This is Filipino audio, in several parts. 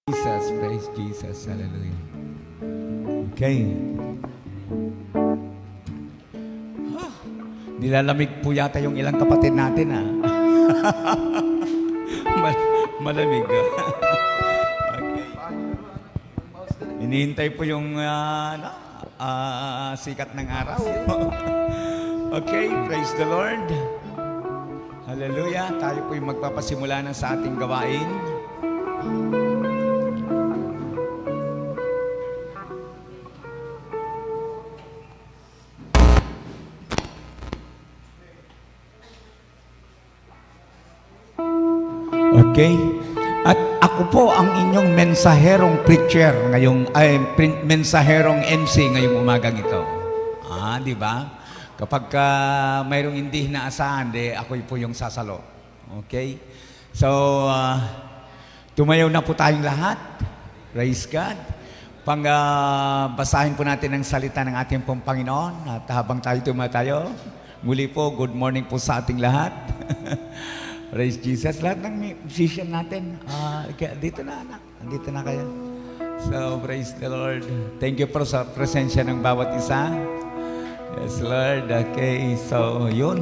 Jesus, praise Jesus, hallelujah. Okay. Nilalamig po yata yung ilang kapatid natin, ha? Malamig, ha? Okay. Hinihintay po yung sikat ng araw. Okay, praise the Lord. Hallelujah. Tayo po yung magpapasimula na sa ating gawain. Okay? At ako po ang inyong mensaherong preacher ngayong, mensaherong MC ngayong umagang ito. Di ba? Kapag mayroong hindi inaasahan, ako po yung sasalo. Okay? So, tumayo na po tayong lahat. Praise God. Basahin po natin ang salita ng ating pong Panginoon. At habang tayo tumatayo, muli po, good morning po sa ating lahat. Praise Jesus. Lahat ng musician natin, dito na anak. Dito na kayo. So, praise the Lord. Thank you po sa presensya ng bawat isa. Yes, Lord. Okay, so, yun.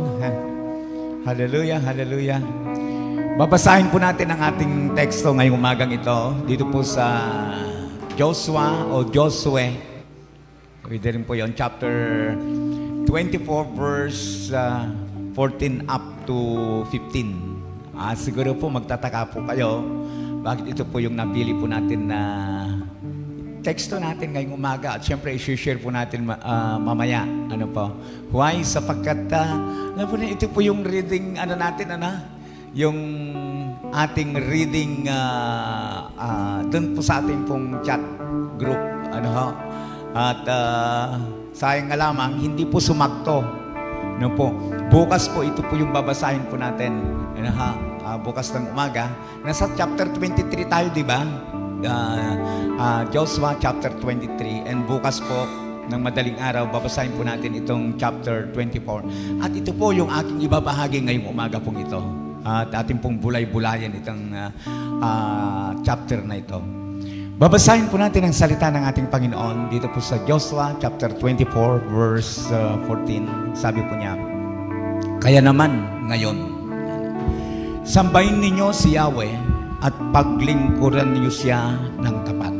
Hallelujah, hallelujah. Babasahin po natin ang ating teksto ngayong umagang ito. Dito po sa Joshua o Josue. Pwede rin po yun. Chapter 24, verse 14 up to 15. Siguro po magtataka po kayo bakit ito po yung napili po natin na teksto natin ngayong umaga. At syempre, i-share po natin mamaya. Ano po? Why? Sapagkat, ito po yung reading, natin, yung ating reading dun po sa ating pong chat group. At sayang nga lamang, hindi po sumakto. Po. Bukas po, ito po yung babasahin po natin. Bukas ng umaga. Nasa chapter 23 tayo, di ba? Joshua chapter 23. And bukas po, ng madaling araw, babasahin po natin itong chapter 24. At ito po yung aking ibabahagi ngayong umaga pong ito. At ating pong bulay-bulayan itong chapter na ito. Babasahin po natin ang salita ng ating Panginoon dito po sa Joshua chapter 24 verse 14. Sabi po niya, kaya naman ngayon, sambahin ninyo si Yahweh at paglingkuran niyo siya ng tapat.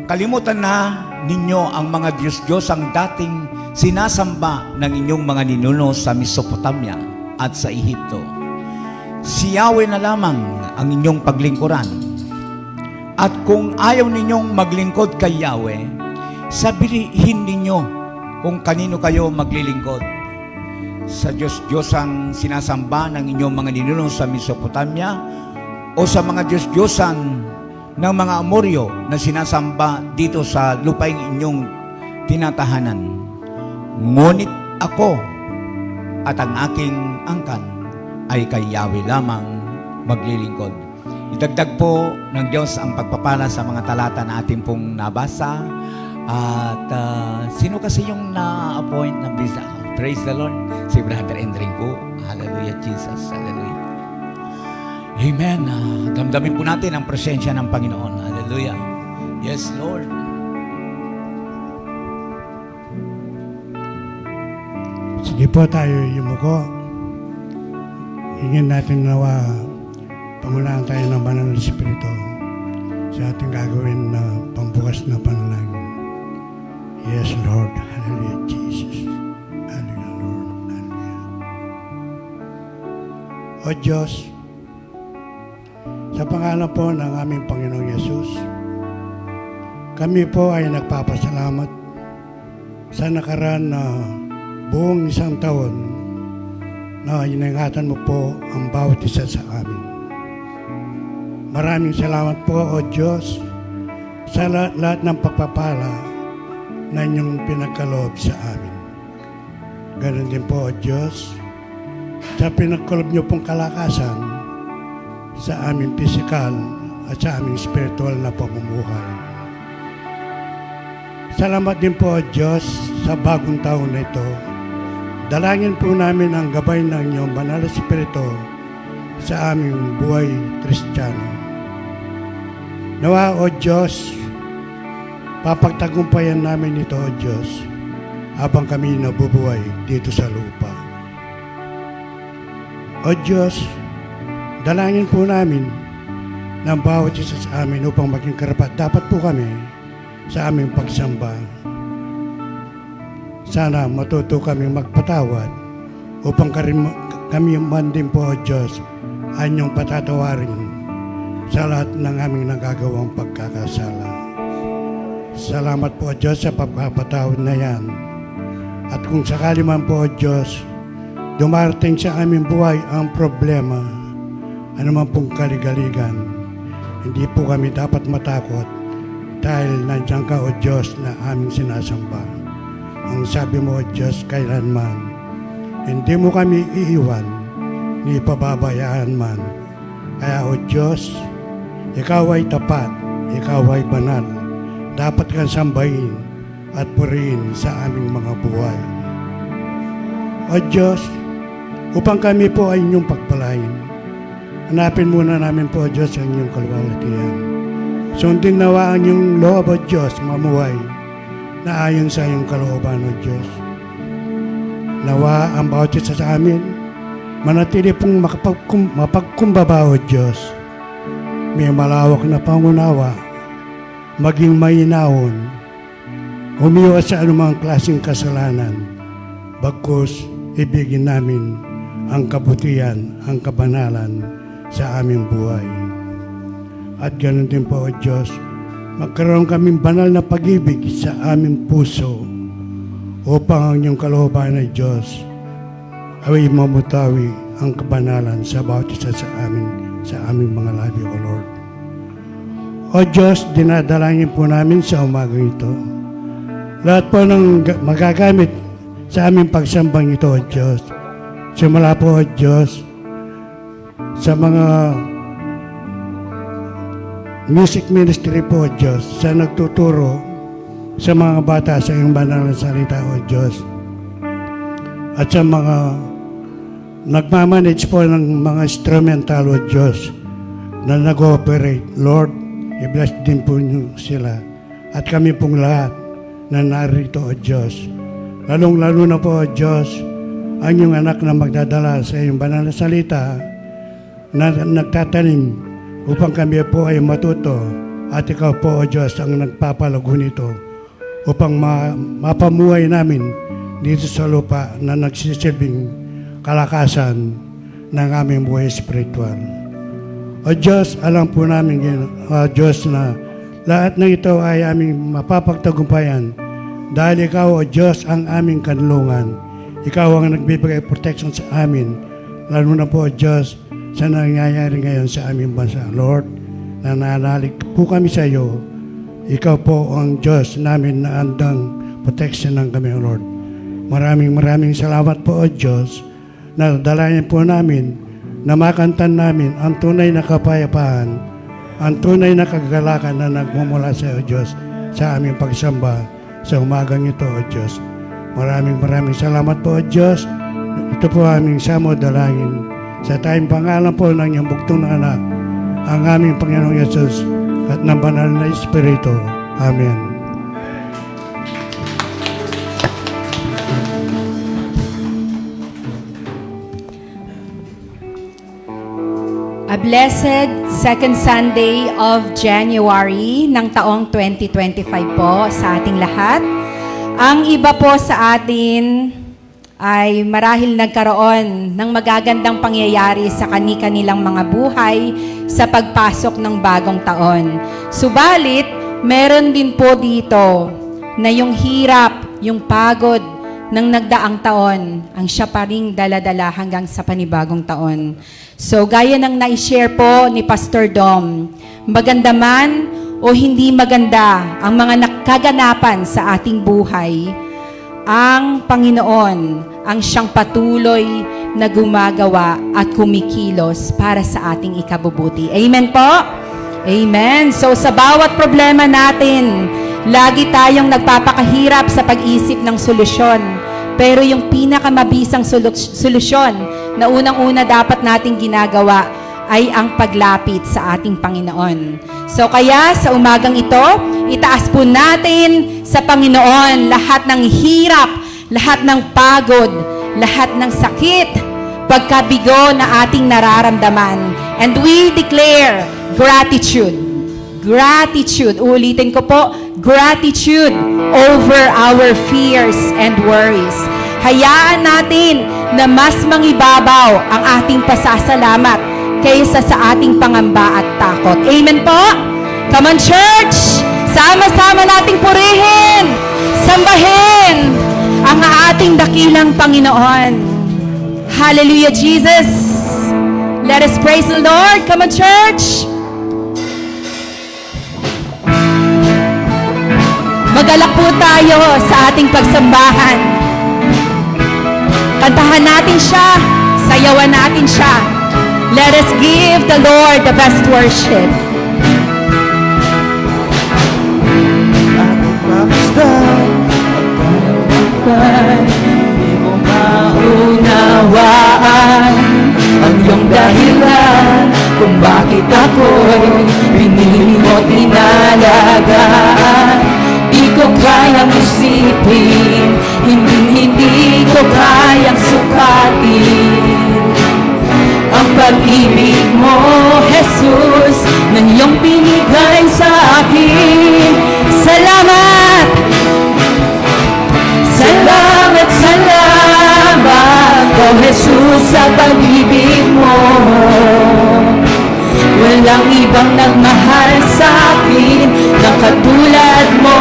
Kalimutan na ninyo ang mga Diyos-Diyos ang dating sinasamba ng inyong mga ninuno sa Mesopotamia at sa Ehipto. Si Yahweh na lamang ang inyong paglingkuran. At kung ayaw ninyong maglingkod kay Yahweh, sabihin ninyo kung kanino kayo maglilingkod. Sa Diyos-Diyos ang sinasamba ng inyong mga ninuno sa Mesopotamia o sa mga Diyos-Diyosan ng mga Amoryo na sinasamba dito sa lupaing inyong tinatahanan. Ngunit ako at ang aking angkan ay kay Yahweh lamang maglilingkod. Idagdag po ng Diyos ang pagpapala sa mga talata na ating pong nabasa. At sino kasi yung na-appoint na bisa? Praise the Lord. Si Brother Endring po. Hallelujah, Jesus. Hallelujah. Amen. Damdamin po natin ang presensya ng Panginoon. Hallelujah. Yes, Lord. Sige po tayo yumuko. Hingin natin nawa pangunahan tayo ng banal na Espiritu sa ating gagawin na pambukas na panalangin. Yes, Lord. Hallelujah, Jesus. Hallelujah, Lord. Hallelujah. O Diyos, sa pangalan po ng aming Panginoong Yesus, kami po ay nagpapasalamat sa nakaraan na buong isang taon na iningatan mo po ang bawat isa sa amin. Maraming salamat po, O Diyos, sa lahat ng pagpapala na inyong pinagkaloob sa amin. Ganon din po, O Diyos, sa pinagkaloob niyo pong kalakasan sa aming pisikal at sa aming spiritual na pamumuhay. Salamat din po, O Diyos, sa bagong taon na ito. Dalangin po namin ang gabay ng inyong banal na Espiritu sa aming buhay Kristiyano. Nawa, O Diyos, papagtagumpayan namin ito, O Diyos, habang kami nabubuhay dito sa lupa. O Diyos, dalangin po namin ng bawat isa sa amin upang maging karapat dapat po kami sa aming pagsamba. Sana matuto kami magpatawad upang kami man din po, O Diyos, ay inyong patatawarin sa lahat ng aming nagagawang pagkakasala. Salamat po, O Diyos, sa pagpapatawad na yan. At kung sakali man po, O Diyos, dumarating sa aming buhay ang problema, anuman pong kaligaligan, hindi po kami dapat matakot dahil nandiyan ka, O Diyos, na aming sinasamba. Ang sabi mo, O Diyos, kailanman, hindi mo kami iiwan, ni pababayaan man. Kaya, O Diyos, Ikaw ay tapat, Ikaw ay banal. Dapat kang sambahin at purihin sa aming mga buhay. O Diyos, upang kami po ay inyong pagpalain, hanapin muna namin po, O Diyos, ang inyong kalwalhatian. Sundin nawa ang inyong loob, O Diyos, mamuhay na ayon sa iyong kalooban, O Diyos. Nawa ang bawat isa sa amin, manatili pong mapagkumbaba, O Diyos. May malawak na pangunawa, maging mainahon, umiwas sa anumang klaseng kasalanan, bagkus ibigin namin ang kabutihan, ang kabanalan sa aming buhay. At ganoon din po, O Diyos, magkaroon kaming banal na pag-ibig sa aming puso upang ang inyong kalooban ay Diyos ay mamutawi ang kabanalan sa bawat isa sa aming mga labi, O Lord. O Diyos, dinadalangin po namin sa umagang ito. Lahat po ng magagamit sa aming pagsambang ito, O Diyos. Simula po, O Diyos, sa mga music ministry po, O Diyos, sa nagtuturo sa mga bata sa iyong banal na salita, O Diyos. At sa mga nagmamanage po ng mga instrumental, O Diyos, na nag-ooperate. Lord, i-bless din po niyo sila. At kami pong lahat na narito, O Diyos. Lalong-lalo na po, O Diyos, ang iyong anak na magdadala sa iyong banal na salita na nagtatanim upang kami po ay matuto. At ikaw po, O Diyos, ang nagpapalago nito upang mapamuhay namin dito sa lupa na nagsisilbing kalakasan ng aming buhay spiritual. O Diyos, alam po namin, O Diyos, na lahat ng ito ay aming mapapagtagumpayan dahil Ikaw, O Diyos, ang aming kanlungan. Ikaw ang nagbibigay protection sa amin, lalo na po, O Diyos, sa nangyayari ngayon sa aming bansa. Lord, nananalig po kami sa iyo. Ikaw po ang Diyos namin na andang protection ng kami, O Lord. Maraming salamat po, O Diyos, na dalayan po namin na makantan namin ang tunay na kapayapaan, ang tunay na kagalakan na nagmumula sa iyo, Diyos, sa aming pagsamba sa umagang ito, O Diyos. Maraming salamat po, O Diyos. Ito po aming samo dalangin sa tayong pangalan po ng iyong bugtong na anak, ang aming Panginoong Yesus at ng banal na Espiritu. Amen. A blessed second Sunday of January ng taong 2025 po sa ating lahat. Ang iba po sa atin ay marahil nagkaroon ng magagandang pangyayari sa kani-kanilang mga buhay sa pagpasok ng bagong taon. Subalit, meron din po dito na yung hirap, yung pagod ng nagdaang taon, ang siya pa ring dala-dala hanggang sa panibagong taon. So, gaya ng na-share po ni Pastor Dom, maganda man o hindi maganda ang mga nakaganapan sa ating buhay, ang Panginoon ang siyang patuloy na gumagawa at kumikilos para sa ating ikabubuti. Amen po? Amen. So, sa bawat problema natin, lagi tayong nagpapakahirap sa pag-isip ng solusyon. Pero yung pinakamabisang solusyon na unang-una dapat nating ginagawa ay ang paglapit sa ating Panginoon. So kaya sa umagang ito, itaas po natin sa Panginoon lahat ng hirap, lahat ng pagod, lahat ng sakit, pagkabigo na ating nararamdaman. And we declare gratitude. Gratitude. Ulitin ko po, gratitude over our fears and worries. Hayaan natin na mas mangibabaw ang ating pasasalamat kaysa sa ating pangamba at takot. Amen po? Come on, church! Sama-sama nating purihin, sambahin ang ating dakilang Panginoon. Hallelujah, Jesus! Let us praise the Lord. Come on, church! Magalak po tayo sa ating pagsambahan. Kantahan natin siya, sayawan natin siya. Let us give the Lord the best worship. Hindi mo maunawaan ang iyong dahilan kung bakit ako'y pinili mo tinalagaan. Di ko kayang isipin, hindi ko kayang sukatin ang pag-ibig mo, Jesus, na iyong binigay sa akin. Salamat! Salamat, salamat, oh Jesus, sa pag-ibig mo. Walang ibang nagmahal sa akin na katulad mo.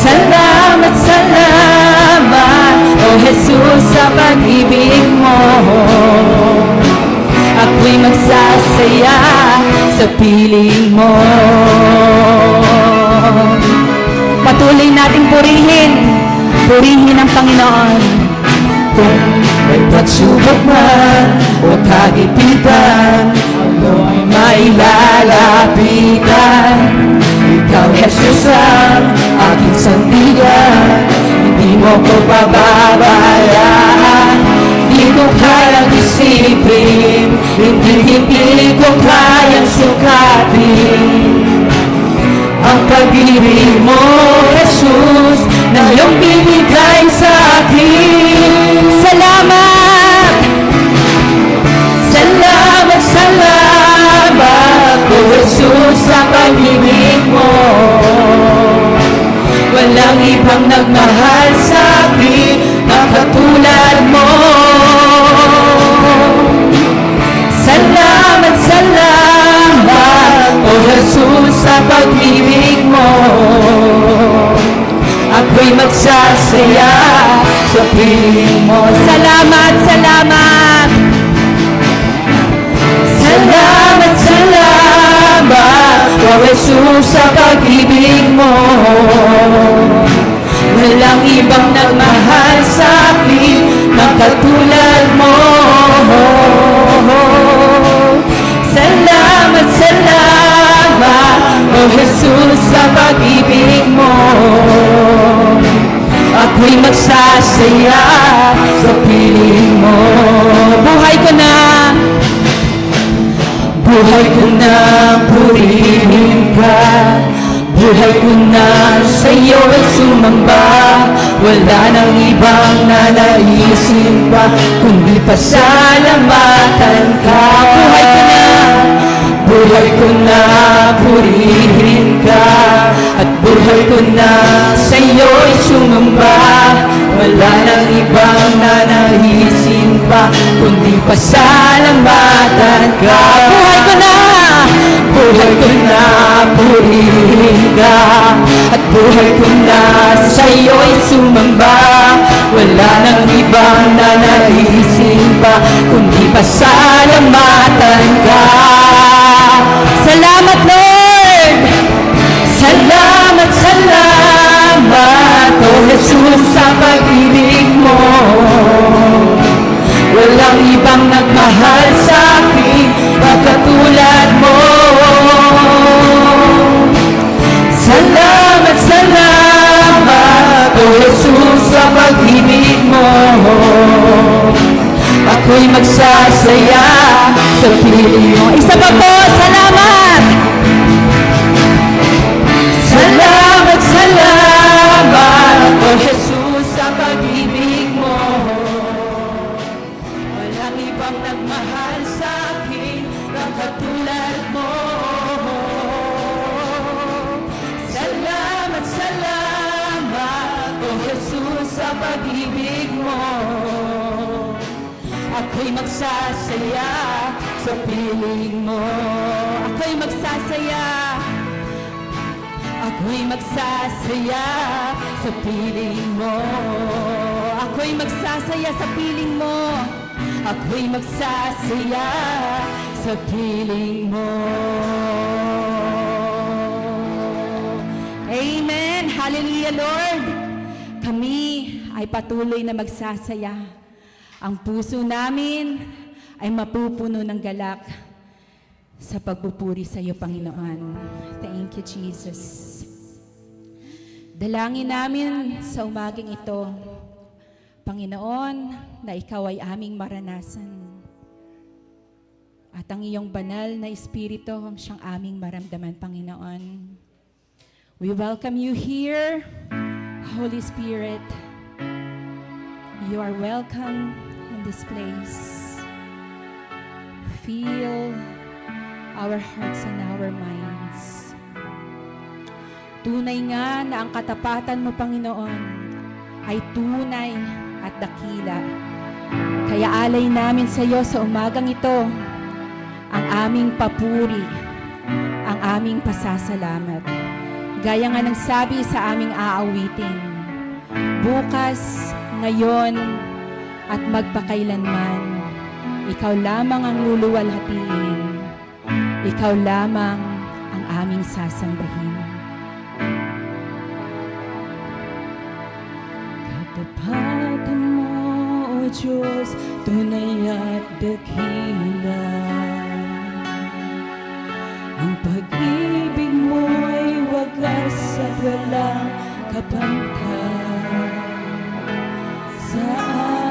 Salamat, salamat, oh Jesus, sa pag-ibig mo. Ako'y magsasaya sa piling mo. Patuloy nating purihin ang Panginoon. Kung may pagsubok man o kagipitan, ano ay mailalapitan. Ikaw, Jesus, ang aking sandigan, hindi mo ko pababayaan. Di ko kayang isipin, hindi ko kayang sukatin ang pag-ibig mo, Jesus, na iyong binigay sa akin. Salamat! Salamat, salamat, oh Jesus, sa pag-ibig mo. Walang ibang nagmahal sa akin na katulad mo. Salamat, salamat, oh Jesus, sa pag-ibig mo. Ako'y magsasaya sa piling mo. Salamat, salamat. Salamat, salamat, oh Jesus, sa pag-ibig mo. Walang ibang nagmahal sa akin na katulad mo. Salamat, salamat, oh Jesus, sa pag-ibig mo. Ako'y magsasaya sa piling mo. Buhay ko na purihin ka. Buhay ko na sa'yo'y sumamba. Wala nang ibang nanaisin pa, kundi pasalamatan ka. Buhay ko na purihin ka. At buhay ko na sa'yo'y sumamba. Wala nang ibang nanaisin pa, kundi pasalamatan ka. Buhay ko na purihin ka. At buhay ko na sa'yo'y sumamba. Wala nang ibang nanaisin pa, kundi pasalamatan ka. Salamat, Lord! Salamat, salamat, oh Jesus, sa pag-ibig mo. Walang ibang nagmahal sa akin na katulad mo. Salamat, salamat, oh Jesus, sa pag-ibig mo. ako'y magsasaya sa piling mo. Isa pa po, salamat! Salamat, salamat, O Jesus, sa pag-ibig mo. Walang ibang nagmahal sa akin na katulad mo. Salamat, salamat, O Jesus, sa pag-ibig mo. Ako'y magsasaya sa piling mo. Ako'y magsasaya. Ako'y magsasaya sa piling mo. Ako'y magsasaya sa piling mo. Ako'y magsasaya sa piling mo. Amen. Hallelujah, Lord. Kami ay patuloy na magsasaya. Ang puso namin ay mapupuno ng galak sa pagpupuri sa iyo, Panginoon. Thank you, Jesus. Dalangin namin sa umaging ito, Panginoon, na ikaw ay aming maranasan. At ang iyong banal na Espiritu ang siyang aming maramdaman, Panginoon. We welcome you here, Holy Spirit. You are welcome in this place. Fill our hearts and our minds. Tunay nga na ang katapatan mo, Panginoon, ay tunay at dakila. Kaya alay namin sa iyo sa umagang ito ang aming papuri, ang aming pasasalamat. Gaya nga ng sabi sa aming aawitin, bukas, ngayon, at magpakailanman, ikaw lamang ang luluwalhatiin. Ikaw lamang ang aming sasambahin. Katapatan mo, O Diyos, tunay at dakila. Ang pag-ibig mo'y wagas at walang kapantay. Sa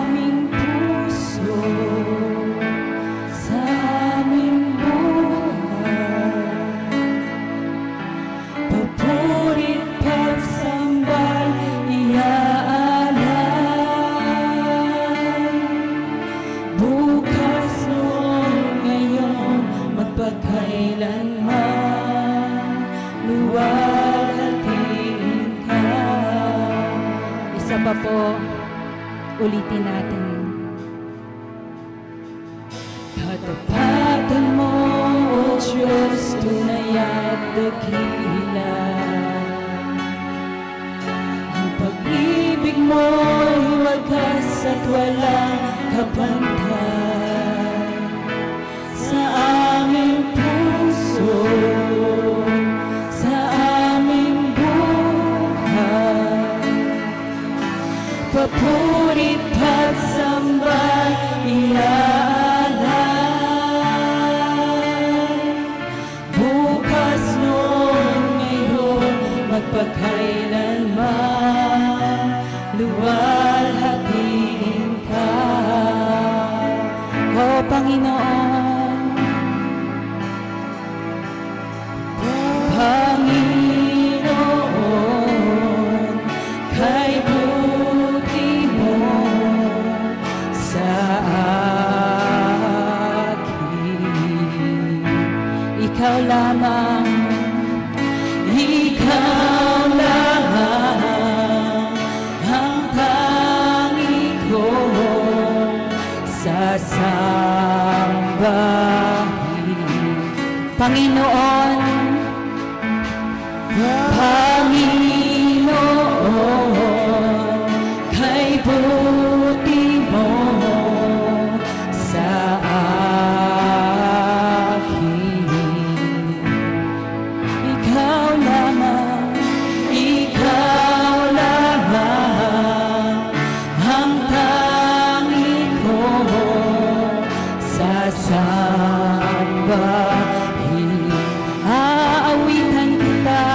aming puso, sa aming buhay, papurit pagsambal iaalay. Bukas noon ngayon, magpakailanman, luwalhatiin ka. Isa pa po, ulitin natin. Katapatan mo, O Diyos, tunay at dakila. Ang pag-ibig mo'y wagas at walang kapantay. Sa aming puso, sa aming buhay, papurit pagsambal iaalay. Bukas noon ngayon, magpakailanman, luwalhatiin ka. O Panginoon, Panginoon, kay buti mo sa akin. Ikaw lamang, ikaw lamang ang tangi ko sasambahin. Panginoon, Panginoon, kay buti mo sa akin. Ikaw lamang ang tangi ko sasambahin. Aawitan kita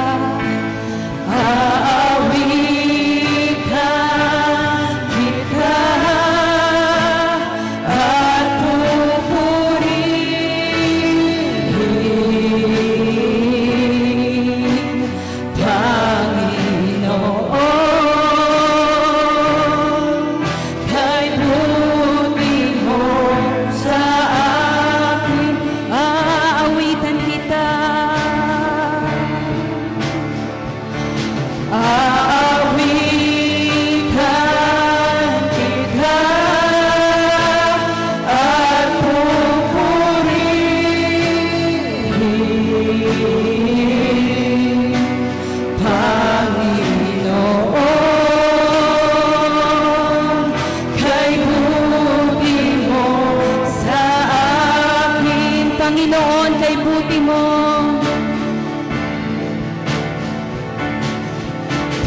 Panginoon, kay buti mo.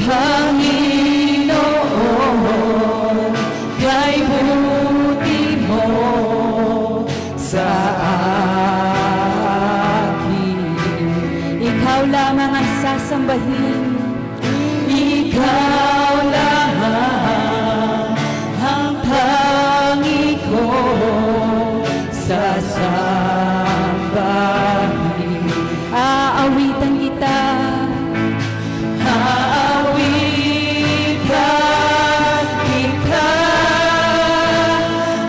Panginoon, kay buti mo sa akin. Ikaw lamang ang sasambahin. Ikaw lamang ang tangi ko sasambahin. Aawitan kita. Aawitan kita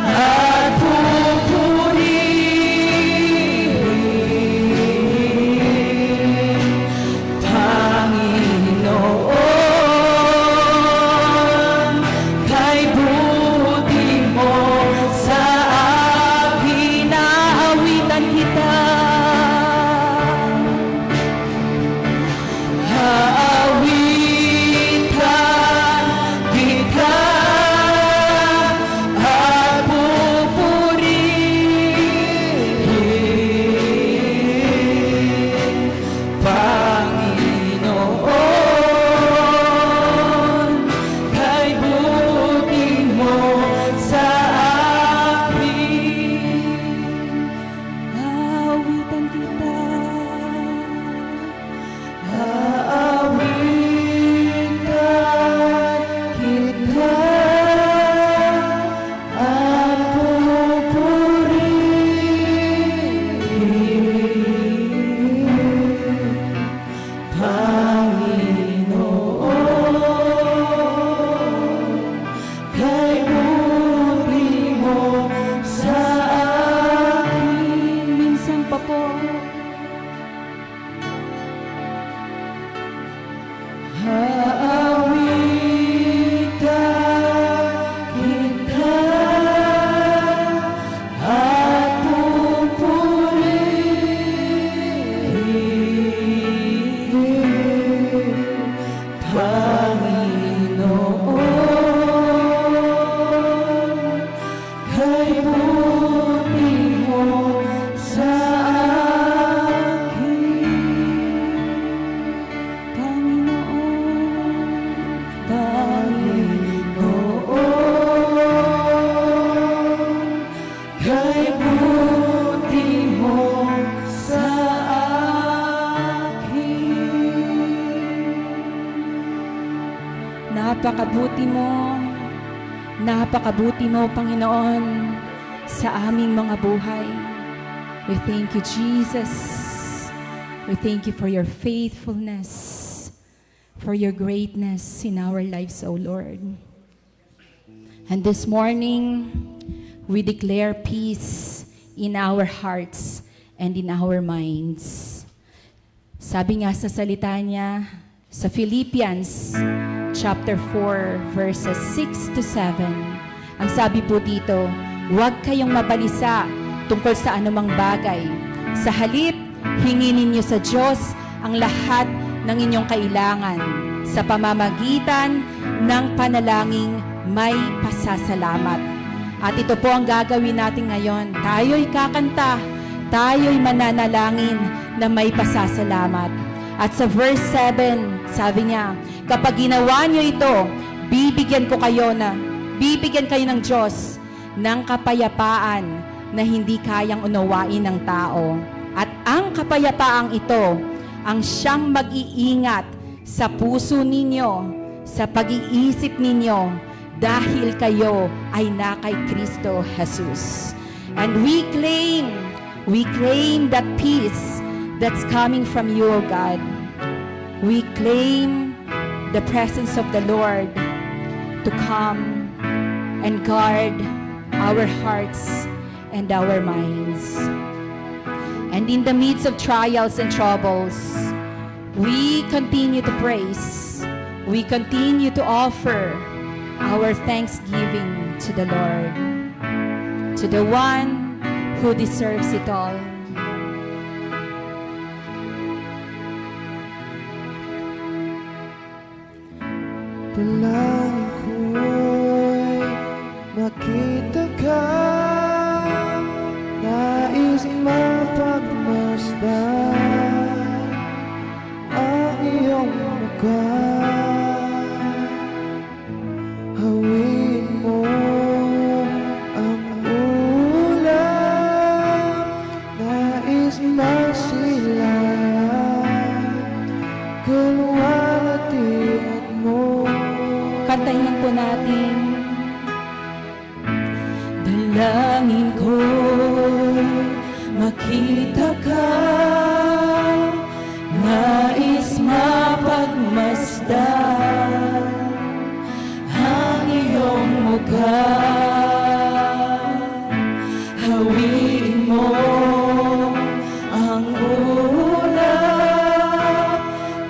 at pupurihin. Panginoon, kay buti mo sa akin. Aawitan kita. Aawitan kita at pupurihin. Panginoon, kay buti mo sa akin. Aawitan kita. Aawitan kita at pupurihin. Panginoon, kay buti mo sa akin. Minsan pa po. Aawitan kita at pupurihin. Panginoon, kay buti mo sa akin. Panginoon, kay buti mo sa akin. Napakabuti mo, Panginoon, sa aming mga buhay. We thank you, Jesus. We thank you for your faithfulness, for your greatness in our lives, O Lord. And this morning, we declare peace in our hearts and in our minds. Sabi nga sa salita niya, sa Philippians chapter 4, verses 6 to 7, ang sabi po dito, huwag kayong mabalisa tungkol sa anumang bagay. Sa halip, hingin ninyo sa Diyos ang lahat ng inyong kailangan sa pamamagitan ng panalangin may pasasalamat. At ito po ang gagawin natin ngayon. Tayo'y kakanta, tayo'y mananalangin na may pasasalamat. At sa verse 7, sabi niya, kapag ginawa niyo ito, bibigyan kayo ng Diyos ng kapayapaan na hindi kayang unawain ng tao. At ang kapayapaang ito ang siyang mag-iingat sa puso ninyo, sa pag-iisip ninyo, dahil kayo ay na kay Kristo Jesus. And we claim that peace that's coming from you, O God. We claim the presence of the Lord to come and guard our hearts and our minds. And in the midst of trials and troubles, we continue to praise. We continue to offer our thanksgiving to the Lord, to the one who deserves it all. Dalangin ko'y makita ka, nais mapag makita ka, nais mapagmasdan ang iyong mukha. Hawiin mo ang ulap,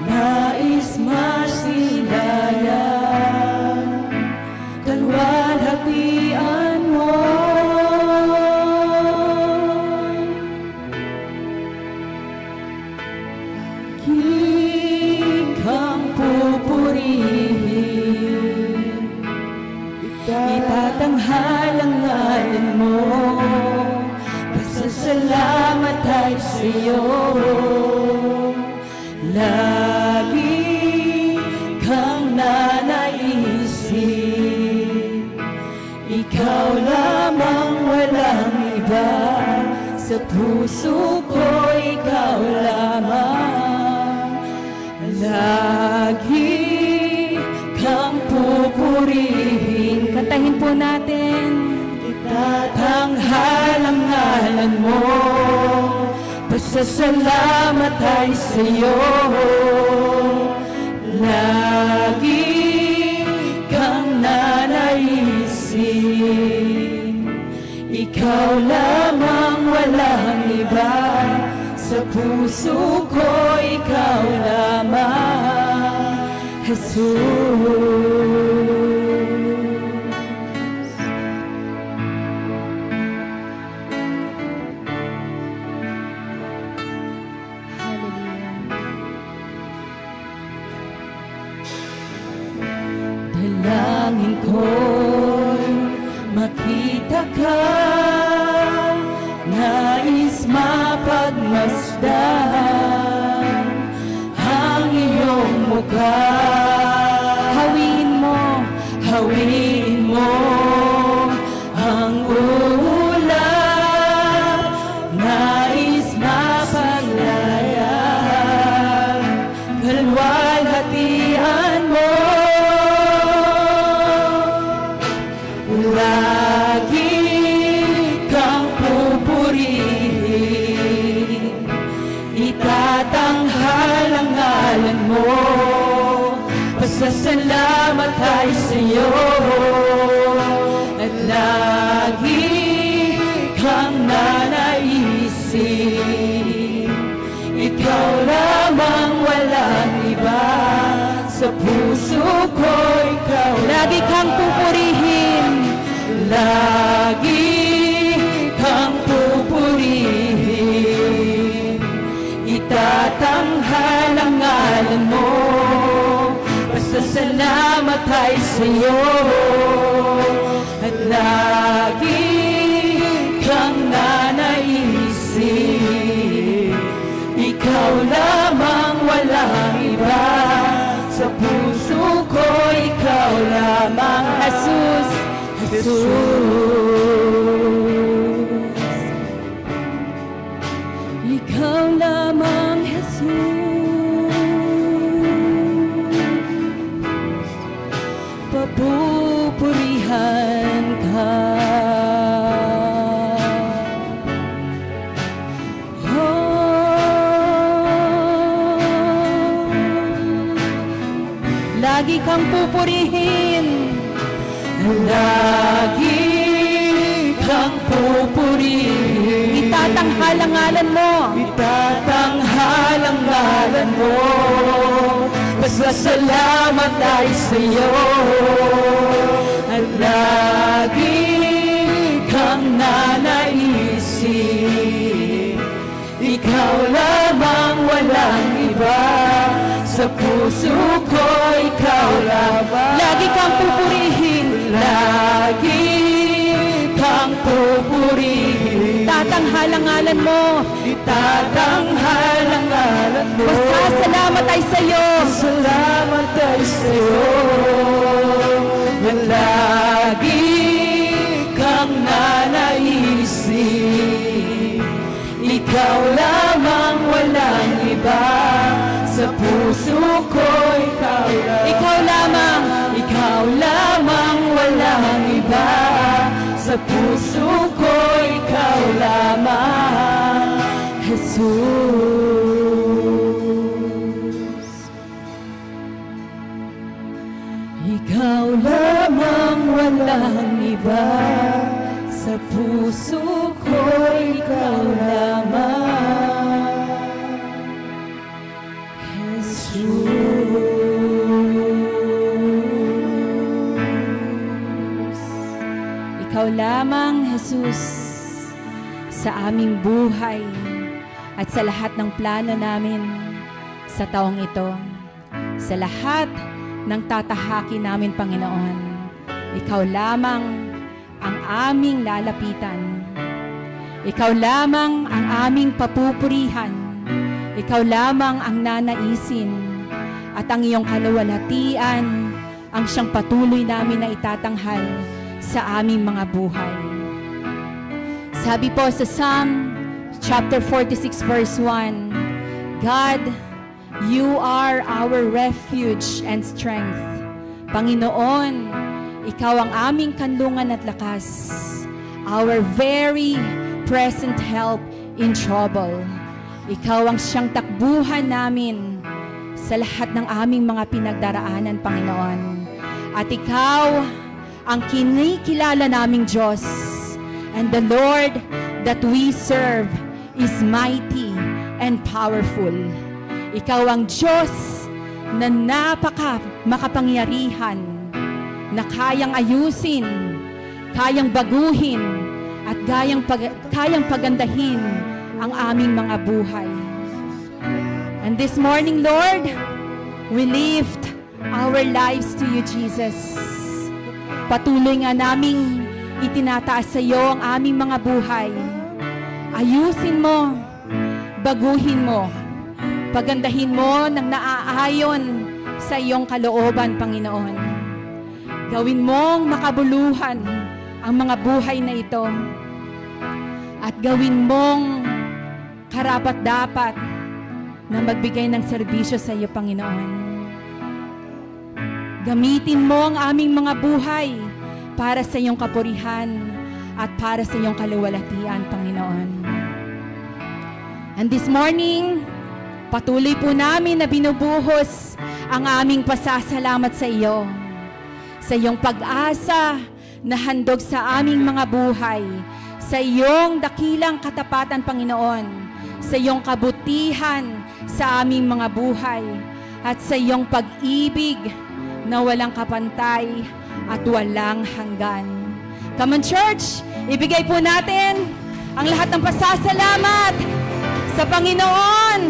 nais masilaya, kalwalhatian mo. Kang pupurihin, itatanghal ang ngalan mo, pasasalamat ay sa'yo. Lagi kang nanaisin, ikaw lamang, walang iba. Sa puso ko, ikaw lamang. Lagi kang pupurihin. Kantahin po natin. Itatanghal ang ngalan mo, pasasalamat ay sa'yo. Lagi kang nanaisin, ikaw lamang, walang iba. Sa puso ko, ikaw lamang, Jesus. Dalangin ko'y makita ka, nais mapagmasdan ang iyong mukha. Hawiin mo ang ulap, nais mapaglaya, kalwalhatian mo. Lagi kang pupurihin, itatanghal ang ngalan mo, pasasalamat ay sa'yo. At lagi kang nanaisin, ikaw lamang, walang iba. Sa puso ko, ikaw lagi kang pupurihin. Lagi kang pupurihin, itatanghal ang ngalan mo, pasasalamat ay sa'yo. At lagi kang nanaisin, ikaw lamang, walang iba. Sa puso ko, ikaw lamang, Jesus. Ikaw lamang, Jesus. Papupurihan ka. Lagi kang pupurihin, lagi kang pupurihin. Itatanghal ang ngalan mo, itatanghal ang ngalan mo, pasasalamat ay sa'yo. At lagi kang nanaisin, ikaw lamang, walang iba. Sa puso ko, ikaw lamang. Lagi kang pupurihin, lagi kang pupurihin. Tatanghal ang ngalan mo, itatanghal ang ngalan mo. Pasasalamat ay sa'yo, salamat ay sa'yo. Lagi kang nanaisin, ikaw lamang, walang iba. Sa puso ko, ikaw lamang, ikaw lamang, walang iba. Sa puso ko, ikaw lamang. Jesus. Ikaw lamang, walang iba. Sa puso ko, ikaw lamang. Jesus. Ikaw lamang, Jesus, sa aming buhay at sa lahat ng plano namin sa taong ito. Sa lahat ng tatahaki namin, Panginoon, ikaw lamang ang aming lalapitan. Ikaw lamang ang aming papupurihan. Ikaw lamang ang nanaisin. At ang iyong kaluwalhatian ang siyang patuloy namin na itatanghal sa aming mga buhay. Sabi po sa Psalm chapter 46 verse 1, God, you are our refuge and strength. Panginoon, ikaw ang aming kanlungan at lakas, our very present help in trouble. Ikaw ang siyang takbuhan namin sa lahat ng aming mga pinagdaraanan, Panginoon. At ikaw ang kinikilala naming Diyos. And the Lord that we serve is mighty and powerful. Ikaw ang Diyos na makapangyarihan, na kayang ayusin, kayang baguhin, at kayang pagandahin ang aming mga buhay. And this morning, Lord, we lift our lives to you, Jesus. Patuloy nga naming itinataas sa iyo ang aming mga buhay. Ayusin mo, baguhin mo, pagandahin mo ng naaayon sa iyong kalooban, Panginoon. Gawin mong makabuluhan ang mga buhay na ito at gawin mong karapat-dapat na magbigay ng serbisyo sa iyo, Panginoon. Gamitin mo ang aming mga buhay para sa iyong kapurihan at para sa iyong kaluwalhatian, Panginoon. And this morning, patuloy po namin na binubuhos ang aming pasasalamat sa iyo, sa iyong pag-asa na handog sa aming mga buhay, sa iyong dakilang katapatan, Panginoon, sa iyong kabutihan sa aming mga buhay, at sa iyong pag-ibig na walang kapantay at walang hanggan. Come on, church, ibigay po natin ang lahat ng pasasalamat sa Panginoon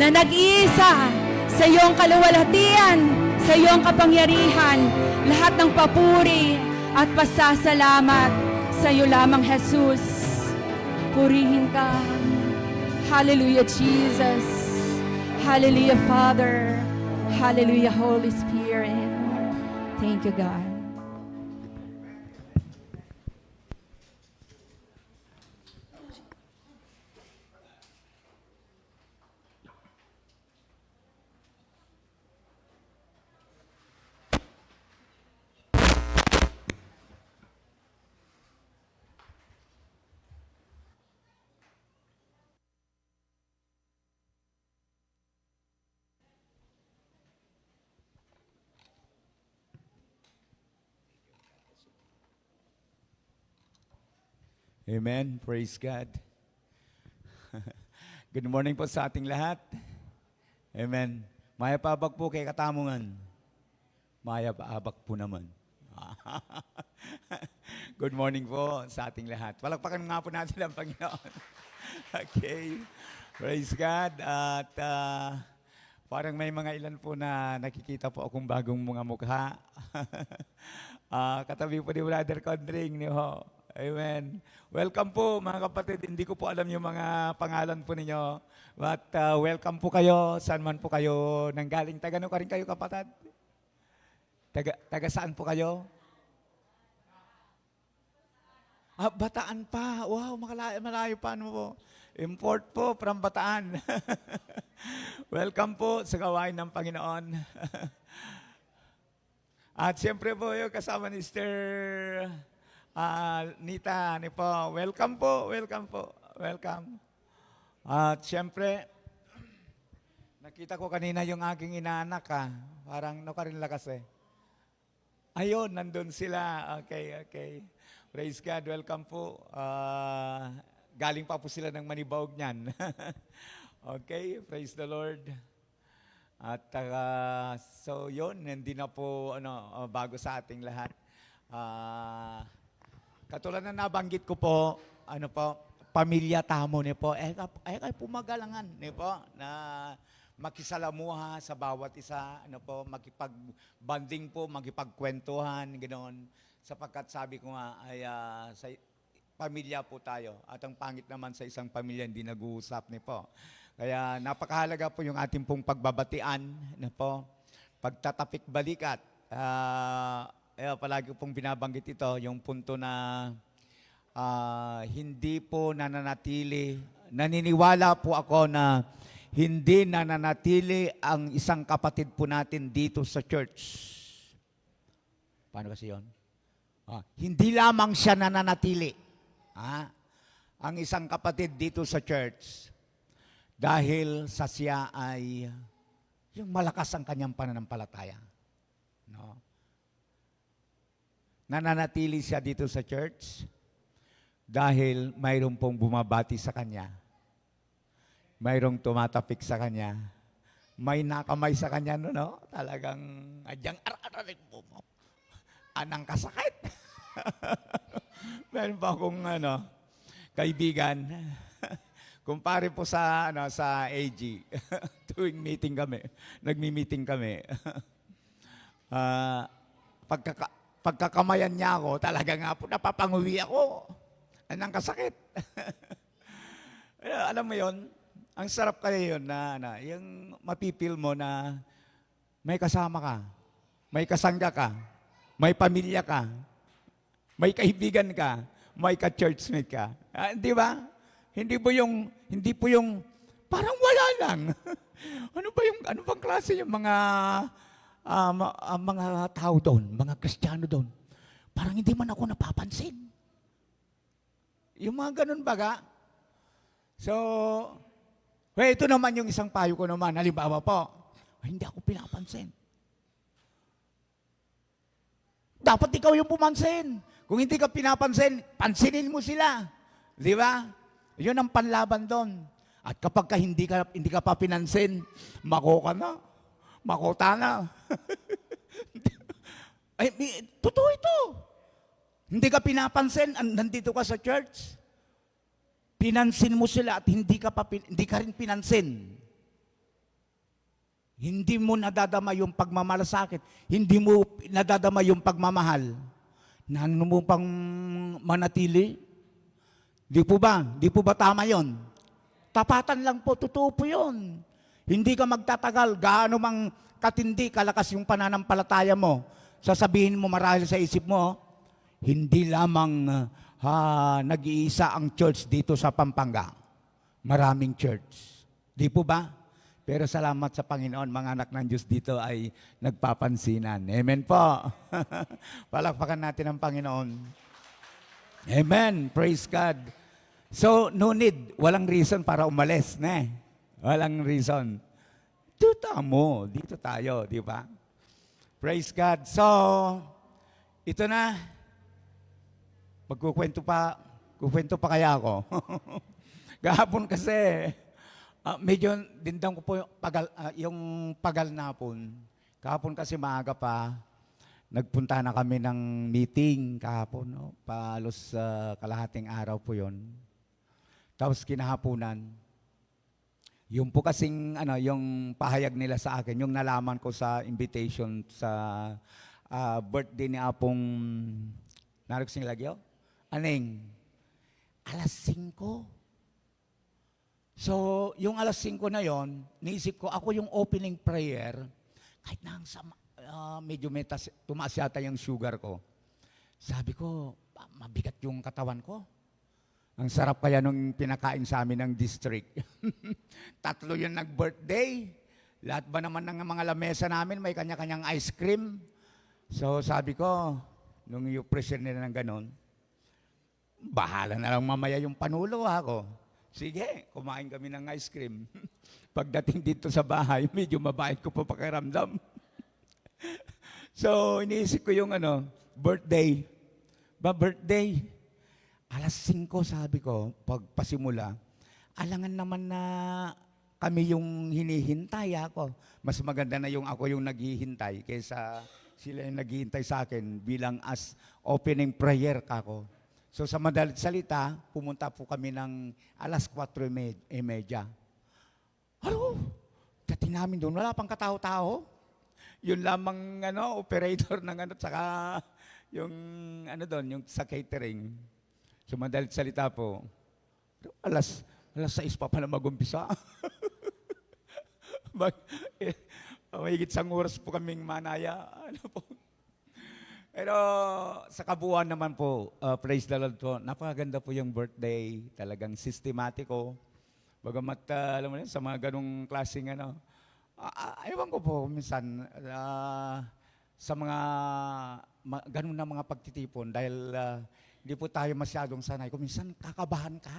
na nag-iisa, sa iyong kaluwalhatian, sa iyong kapangyarihan. Lahat ng papuri at pasasalamat sa iyo lamang, Jesus. Purihin ka. Hallelujah, Jesus. Hallelujah, Father. Hallelujah, Holy Spirit. Thank you, God. Amen. Praise God. Good morning po sa ating lahat. Amen. Maya paabak po kay katamungan. Maya paabak po naman. Good morning po sa ating lahat. Palakpakan nga po natin ang Panginoon. Okay. Praise God. At parang may mga ilan po na nakikita po akong bagong mga mukha. Katabi po ni Brother Condring niyo. Amen. Welcome po mga kapatid. Hindi ko po alam yung mga pangalan po ninyo. But welcome po kayo. Saan man po kayo nanggaling. Taga ano ka rin kayo, kapatid? Taga saan po kayo? Bataan pa. Wow, malayo pa. Ano po? Import po from Bataan. Welcome po sa gawain ng Panginoon. At siyempre po yung kasama ni Sister Nita, ni po. Welcome po, welcome po, welcome. At siyempre, nakita ko kanina yung aking inaanak Parang nakarila kasi. Ayun, nandun sila. Okay, okay. Praise God, welcome po. Galing pa po sila ng Manibawag niyan. Okay, praise the Lord. At so yun, hindi na po bago sa ating lahat. Katulad na nabanggit ko po, pamilya tamo ni po. Ay pumagalangan ni po na makisalamuha sa bawat isa, makipag-banding po, makipagkwentuhan, ganoon. Sapagkat sabi ko nga ay sa pamilya po tayo. At ang pangit naman sa isang pamilya hindi nag-uusap ni po. Kaya napakahalaga po yung ating pong pagbabatian na po, pagtatapik balikat. Palagi pong binabanggit ito, yung punto na hindi po naniniwala po ako na hindi nananatili ang isang kapatid po natin dito sa church. Paano kasi yun? Hindi lamang siya nananatili. Ang isang kapatid dito sa church dahil sa siya ay yung malakas ang kanyang pananampalataya. No? Nananatili siya dito sa church dahil mayroon pong bumabati sa kanya. Mayroong tumatapik sa kanya. May nakamay sa kanya, no? Talagang, adyang araralig mo. Anang kasakit. Meron pa akong, kaibigan. Kumpare po sa, sa AG. Tuwing meeting kami. Nagmi-meeting kami. Pagkakamayan niya ako, talaga nga po, napapanguwi ako. Anang kasakit. Alam mo yon, ang sarap kaya yun na yung mapipil mo na may kasama ka, may kasangga ka, may pamilya ka, may kaibigan ka, may ka-churchmate ka. Di ba? Hindi po yung parang wala lang. Ano bang klase yung mga tao doon, mga Kristiyano doon? Parang hindi man ako napapansin. Yung mga ganun baga. So, ito naman yung isang payo ko naman. Halimbawa po, hindi ako pinapansin. Dapat ikaw yung pumansin. Kung hindi ka pinapansin, pansinin mo sila. Di ba? Yun ang panlaban doon. At kapag hindi ka pa pinansin, mako ka na. Makota na. Totoo ito. Hindi ka pinapansin, nandito ka sa church. Pinansin mo sila at hindi ka rin pinansin. Hindi mo nadadama yung pagmamalasakit. Hindi mo nadadama yung pagmamahal. Nano mo pang manatili? Di po ba tama yon? Tapatan lang po, totoo po yun. Hindi ka magtatagal, gaano mang katindi, kalakas yung pananampalataya mo. Sasabihin mo marahil sa isip mo, hindi lamang nag-iisa ang church dito sa Pampanga. Maraming church. Di po ba? Pero salamat sa Panginoon, mga anak ng Diyos dito ay nagpapansinan. Amen po. Palakpakan natin ang Panginoon. Amen. Praise God. So, no need. Walang reason para umalis. Walang reason. Dito tayo, di ba? Praise God. So, ito na. Kukwento pa kaya ako. Gahapon kasi, medyo dindang ko po yung pagal na po. Kahapon kasi maaga pa, nagpunta na kami ng meeting kahapon. No? Palos kalahating araw po yon. Tapos kinahaponan, yung po kasing yung pahayag nila sa akin, yung nalaman ko sa invitation sa birthday ni Apong Naruksing Lagyo, Aneng, alas 5. So, yung alas 5 na yon, niisip ko, ako yung opening prayer, kahit na medyo tumaas yata yung sugar ko. Sabi ko, mabigat yung katawan ko. Ang sarap kaya nung pinakain sa amin ng district. 3 yung nag-birthday. Lahat ba naman ng mga lamesa namin may kanya-kanyang ice cream? So sabi ko, nung yung pressure nila ng ganon, bahala na lang mamaya yung panulo ako. Sige, kumain kami ng ice cream. Pagdating dito sa bahay, medyo mabait ko pa pakiramdam. So, iniisip ko yung birthday. Birthday. Alas 5, sabi ko, pagpasimula, alangan naman na kami yung hinihintay ako. Mas maganda na yung ako yung naghihintay kaysa sila yung naghihintay sa akin bilang as opening prayer kako. So sa madalit salita, pumunta po kami ng alas 4:30. Ano? Dating namin doon, wala pang katao-tao. Yun lamang operator ng tsaka yung doon, yung sa catering. So madalit salita po, alas 6 pa pala mag-umpisa. May isang oras po kaming manaya. Pero sa kabuuan naman po, praise the Lord po, napakaganda po yung birthday, talagang sistematiko. Bagamat, alam mo yun, sa mga ganong klaseng ewan ko po, minsan, sa mga ganun na mga pagtitipon, dahil hindi po tayo masyadong sanay. Kung minsan, kakabahan ka.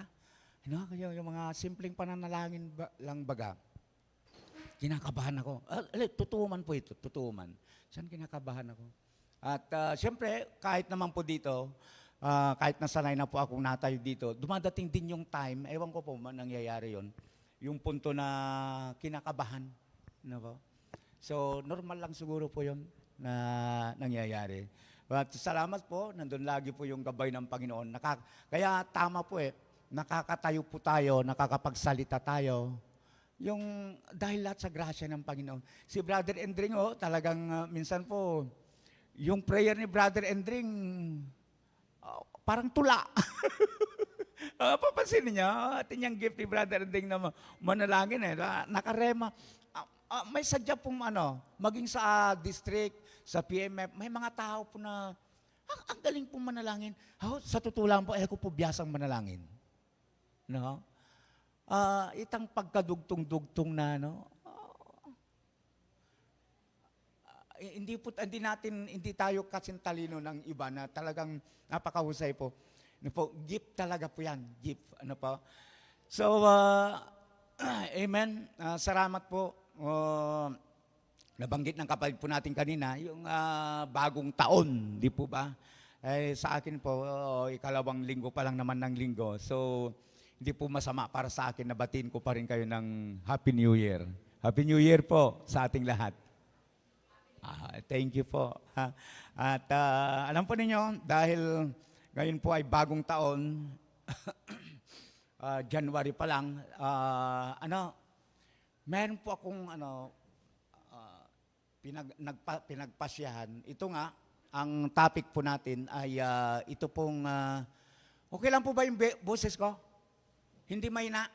Yung mga simpleng pananalangin lang baga. Kinakabahan ako. Totoo man po ito, totoo man. Saan kinakabahan ako? At siyempre, kahit naman po dito, kahit nasanay na po akong natayo dito, dumadating din yung time, ewan ko po nangyayari yon, yung punto na kinakabahan. Po? So, normal lang siguro po yon na nangyayari. At salamat po, nandun lagi po yung gabay ng Panginoon. Kaya tama po nakakatayo po tayo, nakakapagsalita tayo, yung dahil lahat sa grasya ng Panginoon. Si Brother Endring, talagang minsan po, yung prayer ni Brother Endring, parang tula. Papansin niyo, atin yung gift ni Brother Endring na manalangin nakarema. May sadya pong maging sa district, sa PMF, may mga tao po na, ang galing pong manalangin. Sa totoo lang po, ko po biyasang manalangin. No? Itang pagkadugtong-dugtong na, hindi tayo kasing talino ng iba na talagang napakahusay po. Gift talaga po yan. Gift. So, amen. Salamat po. Nabanggit ng kapatid po natin kanina, yung bagong taon, di po ba? Sa akin po, ikalawang linggo pa lang naman ng linggo. So, hindi po masama para sa akin na batiin ko pa rin kayo ng Happy New Year. Happy New Year po sa ating lahat. Thank you po. At alam po ninyo, dahil ngayon po ay bagong taon, January pa lang, meron po akong pinagpasyahan. Ito nga, ang topic po natin ay ito pong, okay lang po ba yung boses ko? Hindi mahina?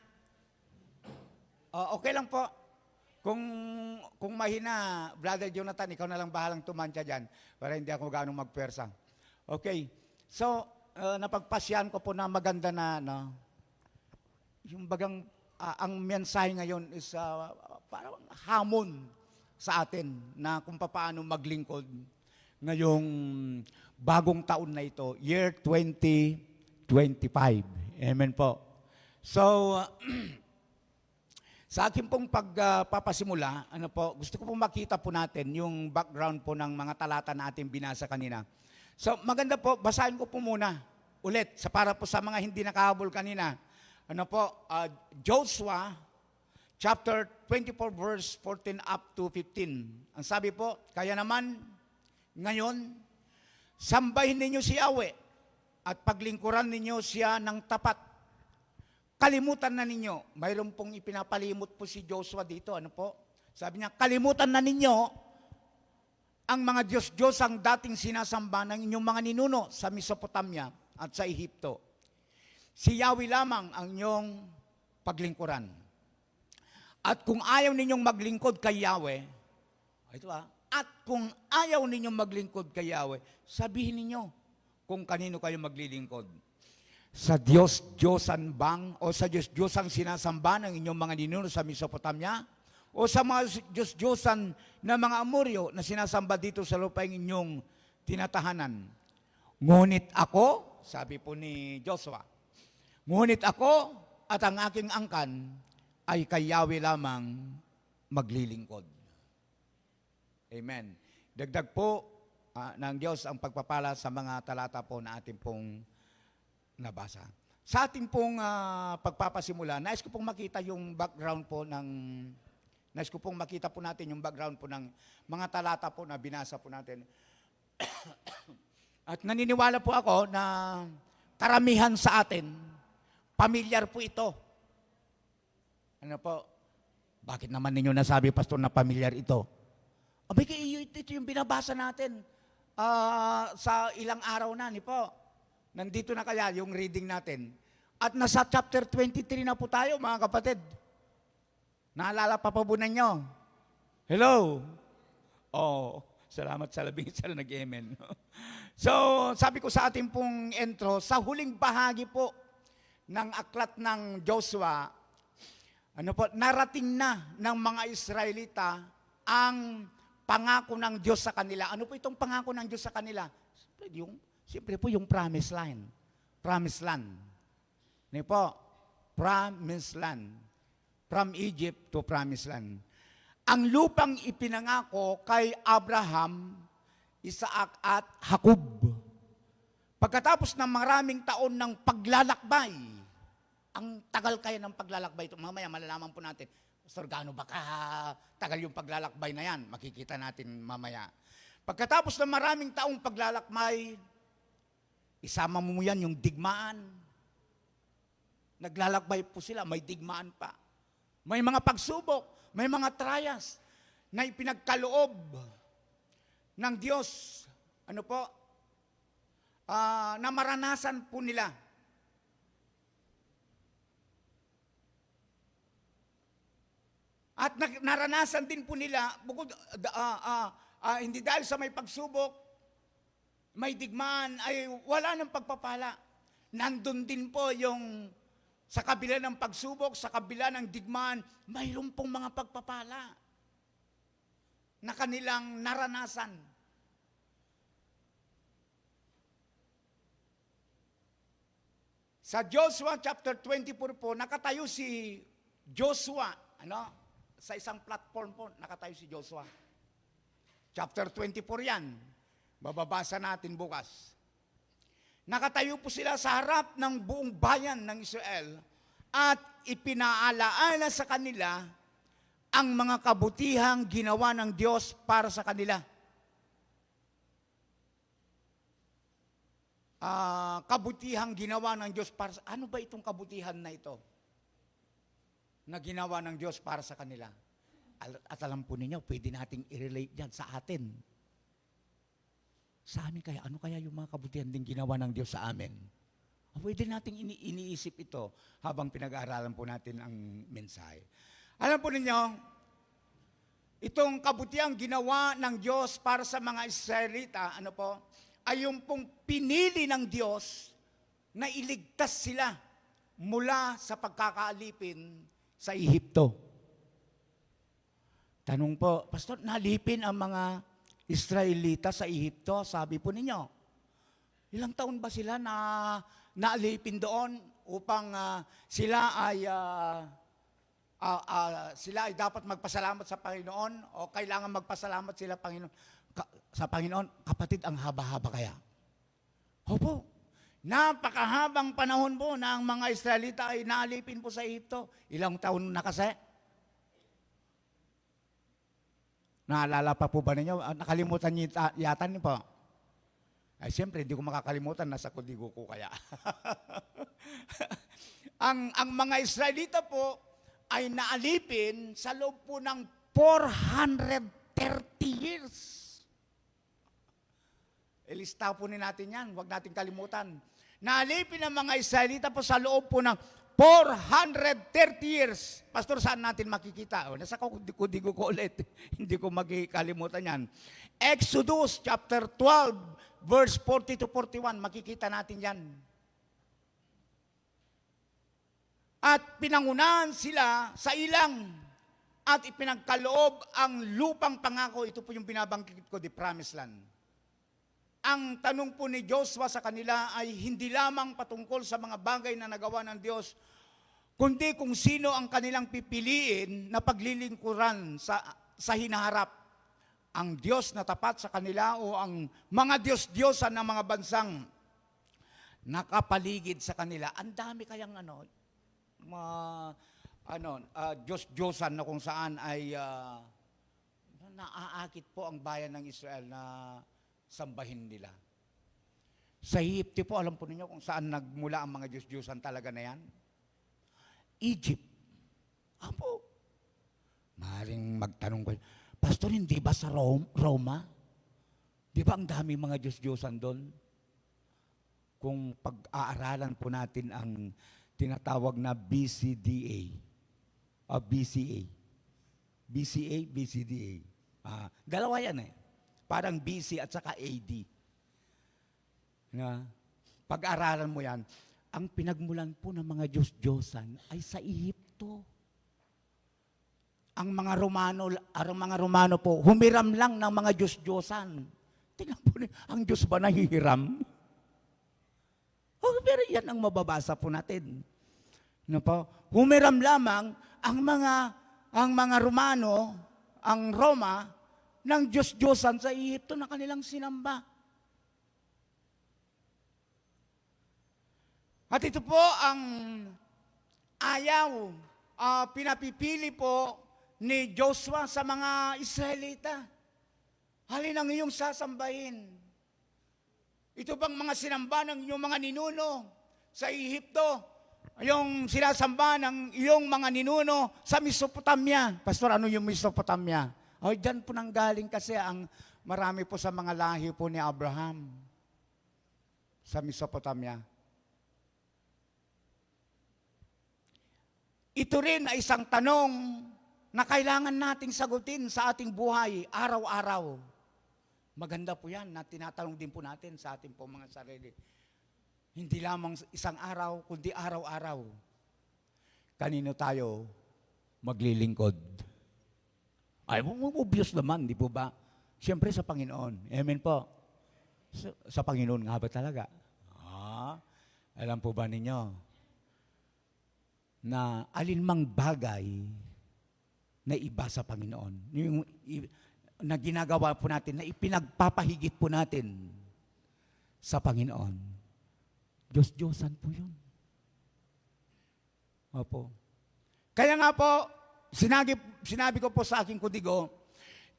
Okay lang po. Kung mahina, Brother Jonathan, ikaw na lang bahalang tumantya dyan para hindi ako ganong magpersa. Okay. So, napagpasyahan ko po na maganda na, yung bagang, ang mensahe ngayon is parang hamon sa atin na kung paano maglingkod ngayong bagong taon na ito, year 2025. Amen po. So, sa akin pong pagpapasimula, gusto ko pong makita po natin yung background po ng mga talata na ating binasa kanina. So, maganda po, basahin ko po muna ulit para po sa mga hindi nakahabol kanina. Joshua chapter 24 verse 14 up to 15. Ang sabi po, kaya naman ngayon, sambahin ninyo si Yahweh at paglingkuran ninyo siya ng tapat. Kalimutan na ninyo. Mayroon pong ipinapalimot po si Joshua dito. Sabi niya, kalimutan na ninyo ang mga Diyos-Diyos ang dating sinasamba ng inyong mga ninuno sa Mesopotamia at sa Ehipto. Si Yahweh lamang ang inyong paglingkuran. At kung ayaw ninyong maglingkod kay Yahweh, at kung ayaw ninyong maglingkod kay Yahweh, sabihin ninyo kung kanino kayo maglilingkod. Sa Diyos-Diyosan bang o sa Diyos-Diyosang sinasamba ng inyong mga ninuno sa Mesopotamia o sa mga Diyos-Diyosan na mga Amoryo na sinasamba dito sa lupaing inyong tinatahanan. Ngunit ako, sabi po ni Joshua, ngunit ako at ang aking angkan ay kay Yahweh lamang maglilingkod. Amen. Dagdag po ng Diyos ang pagpapala sa mga talata po na ating pong nabasa. Sa ating pong pagpapasimula, nais ko pong makita yung background po nais ko pong makita po natin yung background po ng mga talata po na binasa po natin. At naniniwala po ako na karamihan sa atin, pamilyar po ito. Ano po? Bakit naman ninyo nasabi, Pastor, na pamilyar ito? Abay, ito yung binabasa natin sa ilang araw na, ni po. Nandito na kaya yung reading natin. At nasa chapter 23 na po tayo, mga kapatid. Naalala pa po ninyo? Hello? Oh, salamat sa labing isa na nag-amen. So, sabi ko sa ating pong intro, sa huling bahagi po ng aklat ng Joshua, narating na ng mga Israelita ang pangako ng Diyos sa kanila. Ano po itong pangako ng Diyos sa kanila? Siyempre po yung promised land. Promised land. Ano po? Promised land. From Egypt to promised land. Ang lupang ipinangako kay Abraham, Isaac at Jacob. Pagkatapos ng maraming taon ng paglalakbay, ang tagal kaya ng paglalakbay ito. Mamaya malalaman po natin, Pastor, gaano ba tagal yung paglalakbay na yan? Makikita natin mamaya. Pagkatapos ng maraming taong paglalakbay, isama mo yan yung digmaan. Naglalakbay po sila, may digmaan pa. May mga pagsubok, may mga trials na ipinagkaloob ng Diyos. Na maranasan po nila. At naranasan din po nila, bukod, hindi dahil sa may pagsubok, may digmaan, ay wala ng pagpapala. Nandun din po yung sa kabila ng pagsubok, sa kabila ng digmaan, mayroon pong mga pagpapala na kanilang naranasan. Sa Joshua chapter 24 po, nakatayo si Joshua, sa isang platform po, nakatayo si Joshua. Chapter 24 yan. Bababasa natin bukas. Nakatayo po sila sa harap ng buong bayan ng Israel at ipinaalaala sa kanila ang mga kabutihang ginawa ng Diyos para sa kanila. Kabutihang ginawa ng Diyos para sa... Ano ba itong kabutihan na ito? Na ginawa ng Diyos para sa kanila. At alam po ninyo, pwede nating i-relate dyan sa atin. Sa amin kaya, ano kaya yung mga kabutihan din ginawa ng Diyos sa amin? Pwede nating iniisip ito habang pinag-aaralan po natin ang mensahe. Alam po ninyo, itong kabutihan ginawa ng Diyos para sa mga Israelita, ay yung pong pinili ng Diyos na iligtas sila mula sa pagkakaalipin sa Ehipto. Tanong po, Pastor, nalipin ang mga Israelita sa Ehipto? Sabi po ninyo, ilang taon ba sila na naalipin doon upang sila ay dapat magpasalamat sa Panginoon o kailangan magpasalamat sila sa Panginoon? Kapatid, ang haba-haba kaya? Opo. Napakahabang panahon po na ang mga Israelita ay naalipin po sa Ehipto. Ilang taon na kasi? Naalala pa po ba ninyo? Nakalimutan niyo yata niyo po? Ay, siyempre, hindi ko makakalimutan. Nasa kudigo ko kaya. ang mga Israelita po ay naalipin sa loob po ng 430 years. Ilista po natin yan. Huwag natin kalimutan. Naalipin ang mga Israelita po sa loob po ng 430 years. Pastor, saan natin makikita? Nasa kudigo ko ulit. Hindi ko magkakalimutan yan. Exodus chapter 12, verse 40 to 41. Makikita natin yan. At pinangunahan sila sa ilang at ipinagkaloob ang lupang pangako. Ito po yung binabangkit ko, the promised land. Ang tanong po ni Joshua sa kanila ay hindi lamang patungkol sa mga bagay na nagawa ng Diyos, kundi kung sino ang kanilang pipiliin na paglilingkuran sa hinaharap. Ang Diyos na tapat sa kanila o ang mga Diyos-Diyosan ng mga bansang nakapaligid sa kanila. Ang dami kayang Diyos-Diyosan na kung saan ay naaakit po ang bayan ng Israel na sambahin nila. Sa Egypt po, alam po ninyo kung saan nagmula ang mga Diyos-Diyosan talaga na yan? Egypt. Apo. Maring magtanong ko, Pastor, hindi ba sa Roma? Di ba ang dami mga Diyos-Diyosan doon? Kung pag-aaralan po natin ang tinatawag na BCDA, BCA. BCA, BCDA. Dalawa yan eh. Parang BC at saka AD. Na, pag-aralan mo yan, ang pinagmulan po ng mga Diyos-Diyosan ay sa Ehipto. Ang mga Romano po, humiram lang ng mga Diyos-Diyosan. Tingnan po, ang Diyos ba nahihiram? Oh, pero yan ang mababasa po natin. Ano po? Humiram lamang ang mga Romano, ang Roma, ng Diyos-Diyosan sa Ehipto na kanilang sinamba. At ito po ang ayaw, pinapipili po ni Joshua sa mga Israelita. Halin ang iyong sasambahin. Ito bang mga sinamba ng iyong mga ninuno sa Ehipto? Yung sinasamba ng iyong mga ninuno sa Mesopotamia. Pastor, ano yung Mesopotamia? Diyan po nanggaling kasi ang marami po sa mga lahi po ni Abraham sa Mesopotamia. Ito rin ay isang tanong na kailangan nating sagutin sa ating buhay araw-araw. Maganda po yan na tinatanong din po natin sa ating po mga sarili. Hindi lamang isang araw, kundi araw-araw. Kanino tayo maglilingkod? Ay, obvious naman, di po ba? Siyempre sa Panginoon. Amen po. Sa Panginoon nga ba talaga? Alam po ba ninyo na alinmang bagay na iba sa Panginoon, yung na ginagawa po natin, na ipinagpapahigit po natin sa Panginoon, Diyos-Diyosan po yun. Opo. Kaya nga po, sinabi ko po sa aking kudigo,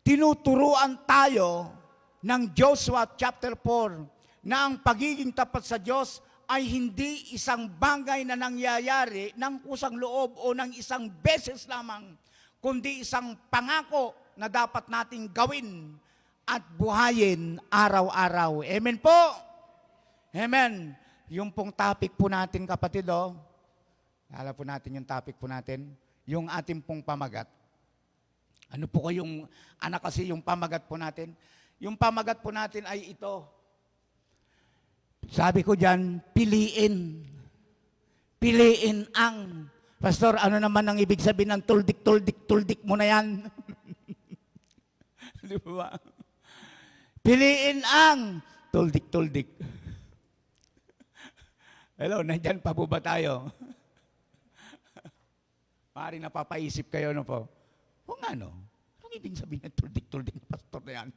tinuturuan tayo ng Joshua chapter 4 na ang pagiging tapat sa Diyos ay hindi isang bagay na nangyayari ng kusang loob o ng isang beses lamang, kundi isang pangako na dapat nating gawin at buhayin araw-araw. Amen po? Amen. Yung pong topic po natin, kapatid, alam po natin yung topic po natin, yung ating pong pamagat. Ano po kayong, kasi yung pamagat po natin? Yung pamagat po natin ay ito. Sabi ko dyan, piliin. Piliin ang. Pastor, ano naman ang ibig sabihin ng tuldik mo na yan? Di ba? Piliin ang tuldik. Hello, nandyan pa po ba tayo? Maaaring napapaisip kayo, no po? O nga, no? Anong ibig sabihin ng tuldik na pastor na yan?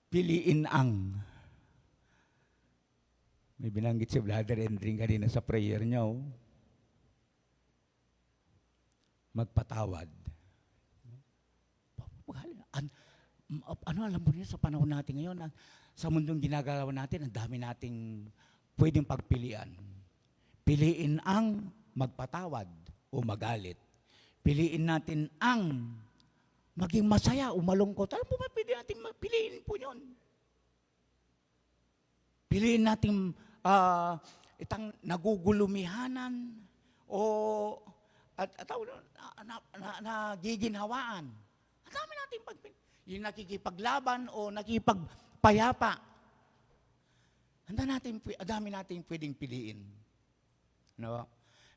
Piliin ang. May binanggit si Brother Endring kanina sa prayer niya, magpatawad. Alam mo niyo sa panahon natin ngayon, sa mundong ginagalaw natin, ang dami nating pwedeng pagpilian. Piliin ang magpatawad o magalit. Piliin natin ang maging masaya o malungkot. Alam mo ba, pwede natin piliin po yun. Piliin natin itang nagugulumihanan o nagiginhawaan. Ang dami natin yung nakikipaglaban o nakipagpayapa. Ang dami natin pwedeng piliin. No?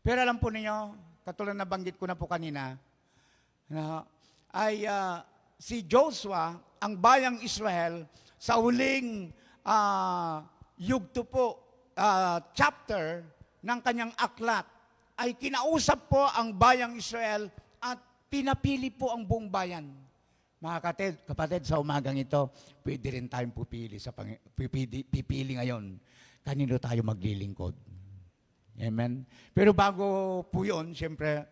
Pero alam po ninyo, katulad na banggit ko na po kanina, ay si Joshua, ang bayang Israel, sa huling yugto po, chapter ng kanyang aklat ay kinausap po ang bayang Israel at pinapili po ang buong bayan. Mga kapatid, sa umagang ito, pwede rin tayong pipili ngayon. Kanino tayo maglilingkod? Amen? Pero bago po yun, siyempre,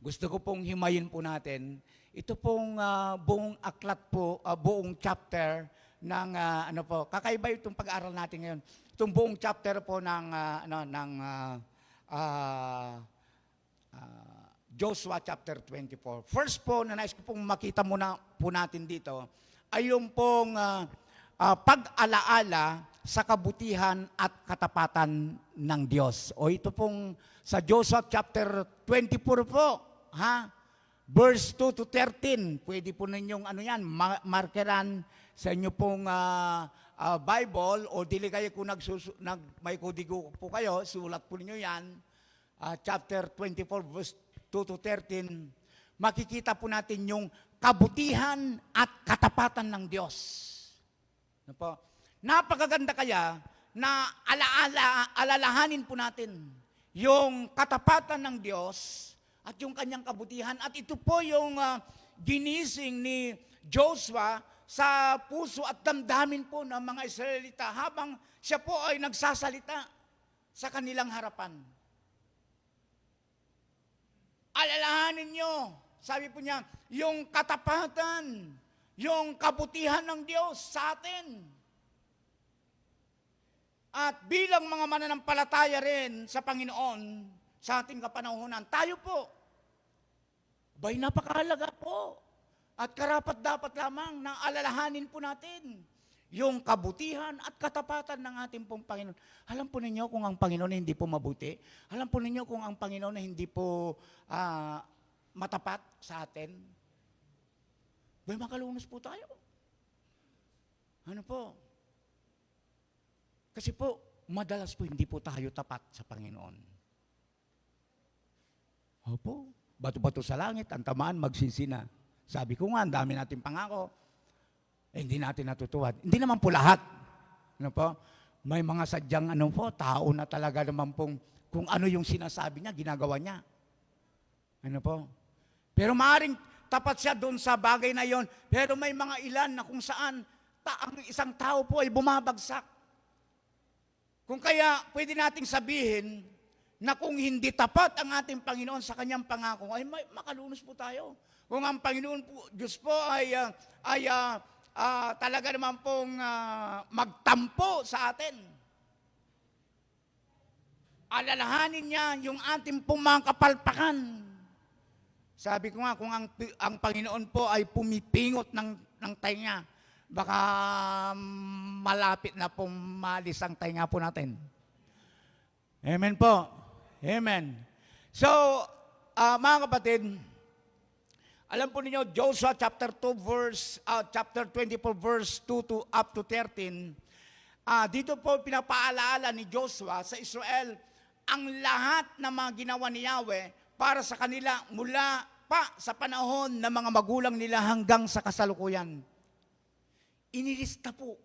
gusto ko pong himayin po natin, ito pong buong aklat po, buong chapter ng, kakaiba itong pag-aaral natin ngayon. Itong buong chapter po ng Joshua chapter 24. First po, na nais ko pong makita muna po natin dito, ay yung pong pag-alaala sa kabutihan at katapatan ng Diyos. O ito pong sa Joshua chapter 24 po, verse 2 to 13. Pwede po ninyong markeran sa inyo pong Bible, o dili kayo kung may kodigo po kayo, sulat po ninyo yan. Chapter 24 verse 2 to 13, makikita po natin yung kabutihan at katapatan ng Diyos. Ano po? Napakaganda kaya na alalahanin po natin yung katapatan ng Diyos at yung kanyang kabutihan. At ito po yung ginising ni Joshua sa puso at damdamin po ng mga Israelita habang siya po ay nagsasalita sa kanilang harapan. Alalahanin nyo, sabi po niya, yung katapatan, yung kabutihan ng Diyos sa atin. At bilang mga mananampalataya rin sa Panginoon, sa ating kapanahunan, tayo po, bay napakahalaga po. At karapat dapat lamang na alalahanin po natin yung kabutihan at katapatan ng ating pong Panginoon. Alam po ninyo kung ang Panginoon hindi po mabuti? Alam po ninyo kung ang Panginoon hindi po matapat sa atin? Bay, makalunos po tayo. Ano po? Kasi po, madalas po hindi po tayo tapat sa Panginoon. Opo, bato-bato sa langit, ang tamaan magsisina. Sabi ko nga, ang dami natin pangako. Hindi natin natutuwad. Hindi naman po lahat. Ano po? May mga sadyang tao na talaga naman pong kung ano yung sinasabi niya, ginagawa niya. Ano po? Pero maaaring tapat siya doon sa bagay na yon. Pero may mga ilan na kung saan ang isang tao po ay bumabagsak. Kung kaya pwede nating sabihin na kung hindi tapat ang ating Panginoon sa kanyang pangako, ay makalunos po tayo. Kung ang Panginoon po, Diyos po ay talaga naman pong magtampo sa atin. Alalahanin niya yung ating pong mga kapalpakan. Sabi ko nga, kung ang Panginoon po ay pumipingot ng tainga, baka malapit na pong malis ang tainga po natin. Amen po. Amen. So, mga kapatid, alam po ninyo, Joshua chapter 24 verse 2 to up to 13, dito po pinapaalaala ni Joshua sa Israel ang lahat ng mga ginawa ni Yahweh para sa kanila mula pa sa panahon ng mga magulang nila hanggang sa kasalukuyan. Inilista po.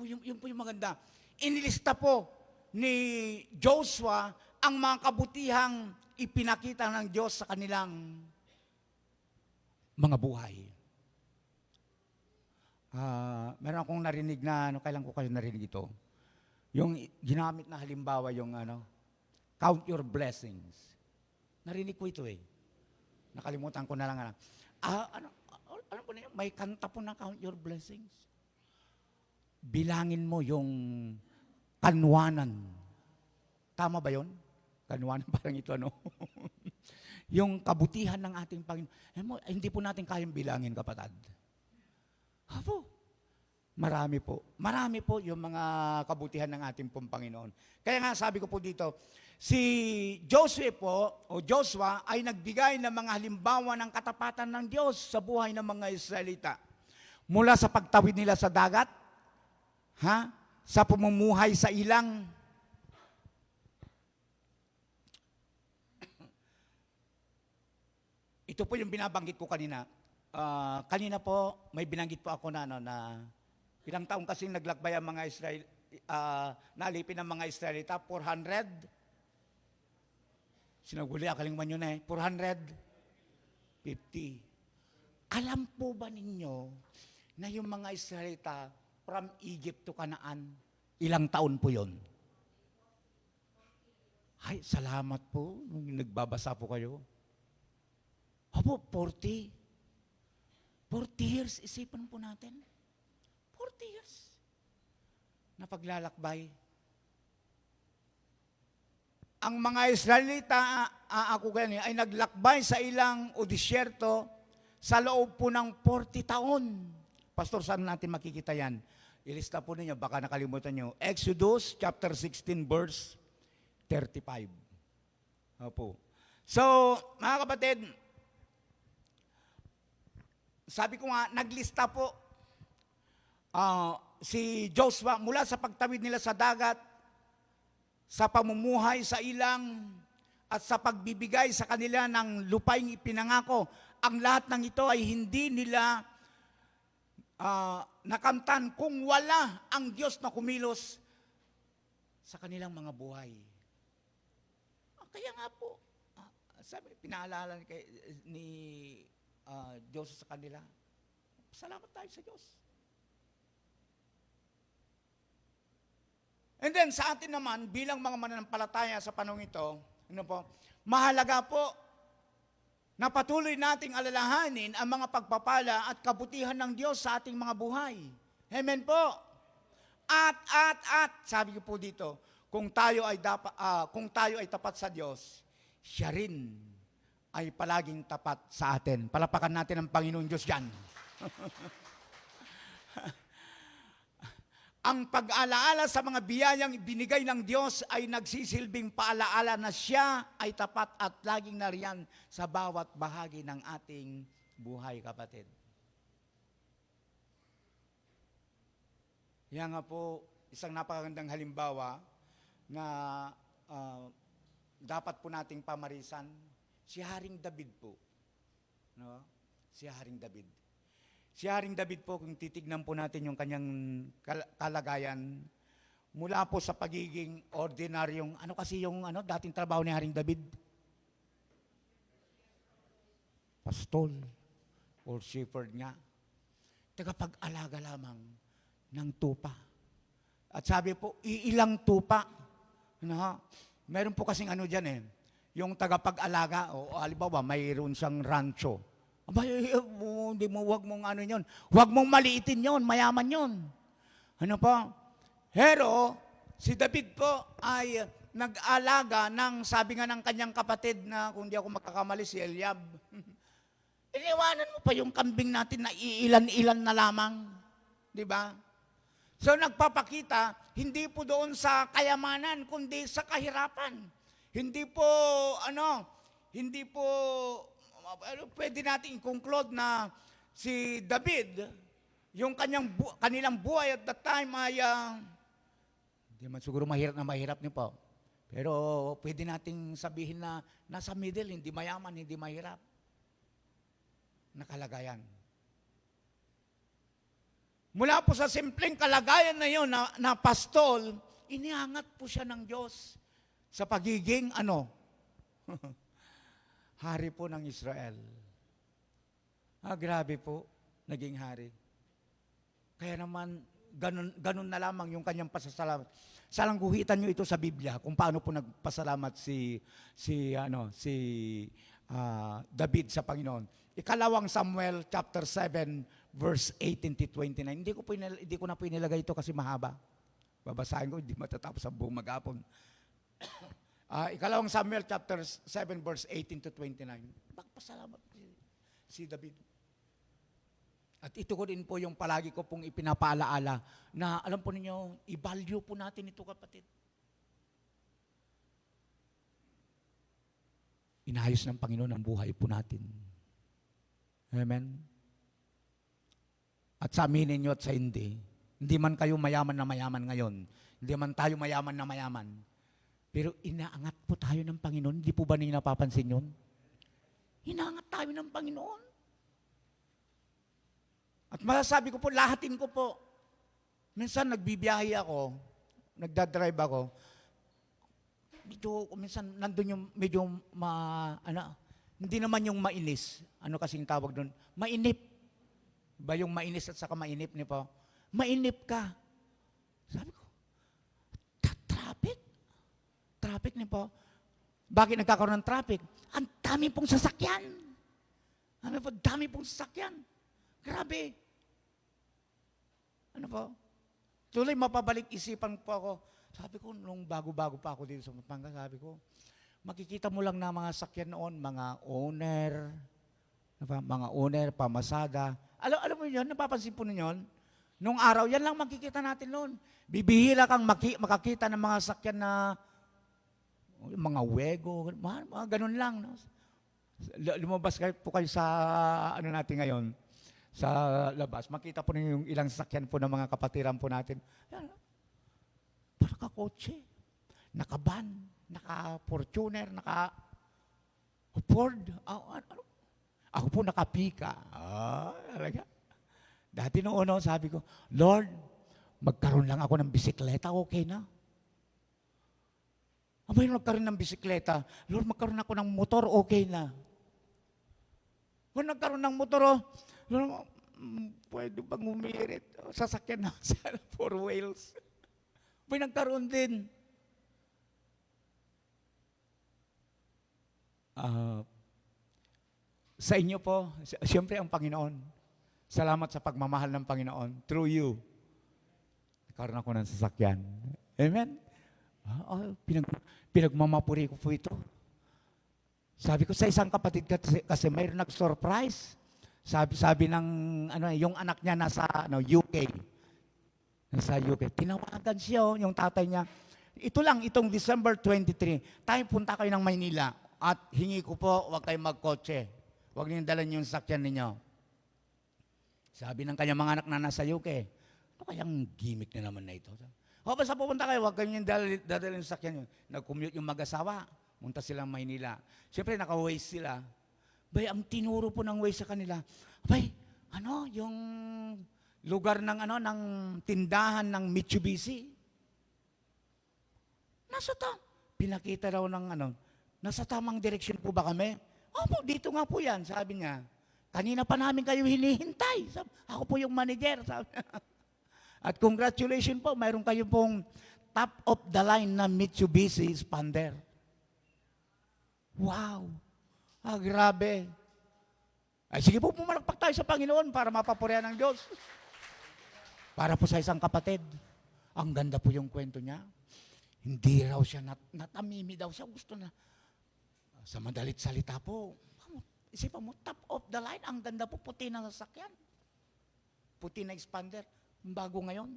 Yun po yung maganda. Inilista po ni Joshua ang mga kabutihang ipinakita ng Diyos sa kanilang mga buhay. Meron akong narinig na, kailan ko kayo narinig ito? Yung ginamit na halimbawa yung count your blessings. Narinig ko ito eh. Nakalimutan ko na lang. Ano po niyo? May kanta po na count your blessings. Bilangin mo yung kanwanan. Tama ba yun? Kanwanan, parang ito yung kabutihan ng ating Panginoon. Hindi po natin kayang bilangin, kapatid. Apo, marami po. Marami po yung mga kabutihan ng ating pong Panginoon. Kaya nga sabi ko po dito, si Joshua ay nagbigay ng mga halimbawa ng katapatan ng Diyos sa buhay ng mga Israelita. Mula sa pagtawid nila sa dagat, sa pumumuhay sa ilang, ito po yung binabanggit ko kanina. Kanina po, may binanggit po ako na ilang taong kasing naglakbay ang mga nalipin ng mga Israelita? 400? Sinaguli, akaling man yun 450. Alam po ba ninyo na yung mga Israelita from Egypt to Canaan, ilang taon po yon? Ay, salamat po nung nagbabasa po kayo. Opo, 40. 40 years, isipan po natin. 40 years na paglalakbay. Ang mga Israelita, ako ganyan, ay naglakbay sa ilang o disyerto sa loob po ng 40 taon. Pastor, saan natin makikita yan? Ilista po ninyo, baka nakalimutan nyo. Exodus chapter 16 verse 35. Opo. So, mga kapatid, sabi ko nga, naglista po si Joshua mula sa pagtawid nila sa dagat, sa pamumuhay sa ilang, at sa pagbibigay sa kanila ng lupaing ipinangako. Ang lahat ng ito ay hindi nila nakamtan kung wala ang Diyos na kumilos sa kanilang mga buhay. Kaya nga po, sabi, pinaalala ni Diyos sa kanila, salamat tayo sa Diyos. And then sa atin naman, bilang mga mananampalataya sa panahon ito, mahalaga po na patuloy nating alalahanin ang mga pagpapala at kabutihan ng Diyos sa ating mga buhay. Amen po. At sabi ko po dito, kung tayo ay tapat sa Diyos, siya rin ay palaging tapat sa atin. Palapakan natin ang Panginoon Diyos diyan. Ang pag-alaala sa mga biyayang binigay ng Diyos ay nagsisilbing paalaala na siya ay tapat at laging nariyan sa bawat bahagi ng ating buhay, kapatid. Yan nga po, isang napakagandang halimbawa na dapat po nating pamarisan, si Haring David po. No? Si Haring David. Si Haring David po, kung titignan po natin yung kanyang kalagayan, mula po sa pagiging ordinaryong, ano kasi yung dating trabaho ni Haring David? Pastol or shepherd nga. Tagapag-alaga lamang ng tupa. At sabi po, iilang tupa. Meron po kasing dyan yung tagapag-alaga, o halimbawa, mayroon siyang rancho. Abay, wag mong yun. Wag mong maliitin yun, mayaman yun. Ano po? Pero, si David po ay nag-alaga ng, sabi nga ng kanyang kapatid na, kung di ako makakamali, si Eliab. Iniwanan mo pa yung kambing natin na iilan-ilan na lamang. Di ba? So, nagpapakita, hindi po doon sa kayamanan, kundi sa kahirapan. Hindi po, pwede natin i-conclude na si David, yung kanilang buhay at that time ay, hindi man siguro mahirap niyo po. Pero pwede nating sabihin na nasa middle, hindi mayaman, hindi mahirap. Nakalagayan. Mula po sa simpleng kalagayan na yun na pastol, iniangat po siya ng Diyos sa pagiging hari po ng Israel. Grabe po, naging hari. Kaya naman, ganun na lamang yung kanyang pasasalamat. Salangguhitan nyo ito sa Biblia, kung paano po nagpasalamat si David sa Panginoon. Ikalawang Samuel chapter 7 verse 18 to 29. Hindi ko na po inilagay ito kasi mahaba. Babasahin ko, hindi matatapos ang buong maghapon. Ikalawang Samuel chapter 7 verse 18 to 29. Magpasalamat si David. At ito ko din po yung palagi ko pong ipinapaalaala na alam po ninyo, i-value po natin ito, kapatid. Inayos ng Panginoon ang buhay po natin. Amen? At sa aminin nyo at sa hindi man kayo mayaman na mayaman ngayon, hindi man tayo mayaman na mayaman, pero inaangat po tayo ng Panginoon. Hindi po ba ninyo napapansin yun? Inaangat tayo ng Panginoon. At masasabi ko po, lahatin ko po. Minsan nagbibiyahe ako, nagdadrive ako, medyo, minsan, nandun yung medyo, hindi naman yung mainis. Ano kasing tawag doon? Mainip. Ba yung mainis at saka mainip niyo po? Mainip ka. Sabi ko, traffic? Traffic niyo po? Bakit nagkakaroon ng traffic? Ang dami pong sasakyan. Ano po? Dami pong sasakyan. Grabe. Ano po? Tuloy mapabalik isipan po ako. Sabi ko, nung bago-bago pa ako dito sa Pampanga, sabi ko, makikita mo lang na mga sakyan noon, mga owner, mga owner, pamasada. Alam mo yun, napapansin po ninyo, nung araw, yan lang makikita natin noon. Bibihira kang makakita ng mga sakyan na, mga wego, mga ganun lang. No? Lumabas po kayo sa, ano natin ngayon, sa labas, makita po ninyo yung ilang sakyan po ng mga kapatiran po natin. Yan, parang kakotse, naka-van, naka-Fortuner, naka-Ford. Ako po naka-Pika. Talaga. Dati noon, sabi ko, Lord, magkaroon lang ako ng bisikleta, okay na. Abay, nagkaroon ng bisikleta. Lord, magkaroon ako ng motor, okay na. Kung nagkaroon ng motor, Lord, pwede bang umirit? Sasakyan na sa 4 wheels. Abay, nagkaroon din. Sa inyo po, siyempre ang Panginoon. Salamat sa pagmamahal ng Panginoon. Through you, nagkaroon ako ng sasakyan. Amen? Pinagmamapuri ko po ito. Sabi ko sa isang kapatid kasi mayroon nag-surprise. Sabi ng yung anak niya nasa UK. Nasa UK. Tinawagan siya, yung tatay niya. Ito lang, itong December 23, tayo punta kayo ng Maynila at hingi ko po, huwag kayong magkotse. Huwag niyong dalan yung sakyan ninyo. Sabi ng kanyang mga anak na nasa UK, ano kayang gimmick na naman na ito? Basta pupunta kayo, huwag kayong dadalhin yung sakyan nyo. Nag-commute yung mag-asawa, munta silang Maynila. Siyempre, naka-Waze sila. Bay, ang tinuro po ng Waze sa kanila, bay, yung lugar ng ng tindahan ng Mitsubishi. Nasa pinakita daw ng nasa tamang direksyon po ba kami? Opo, dito nga po yan, sabi niya. Kanina pa namin kayo hinihintay. Ako po yung manager, sabi niya. At congratulations po, mayroon kayo pong top of the line na Mitsubishi Expander. Wow! Grabe. Ay, sige po, pumalakpak tayo sa Panginoon para mapapurihan ng Diyos. Para po sa isang kapatid. Ang ganda po yung kwento niya. Hindi raw siya, natamimi daw siya. Gusto na. Sa madalit salita po, isipan mo, top of the line, ang ganda po, puti na sasakyan. Puti na expander. Bago ngayon.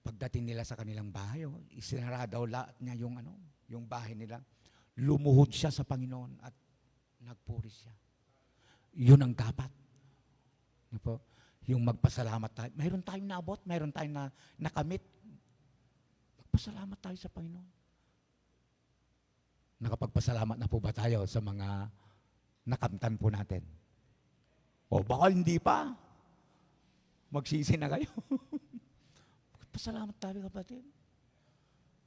Pagdating nila sa kanilang bahay, isinara daw lahat niya yung bahay nila. Lumuhod siya sa Panginoon at nagpuri siya. Yun ang dapat. Yung magpasalamat tayo. Mayroon tayong naabot, mayroon tayong nakamit. Magpasalamat tayo sa Panginoon. Nakapagpasalamat na po ba tayo sa mga nakamtan po natin? O baka hindi pa. Magsisi na kayo. Magpasalamat tayo, kapatid.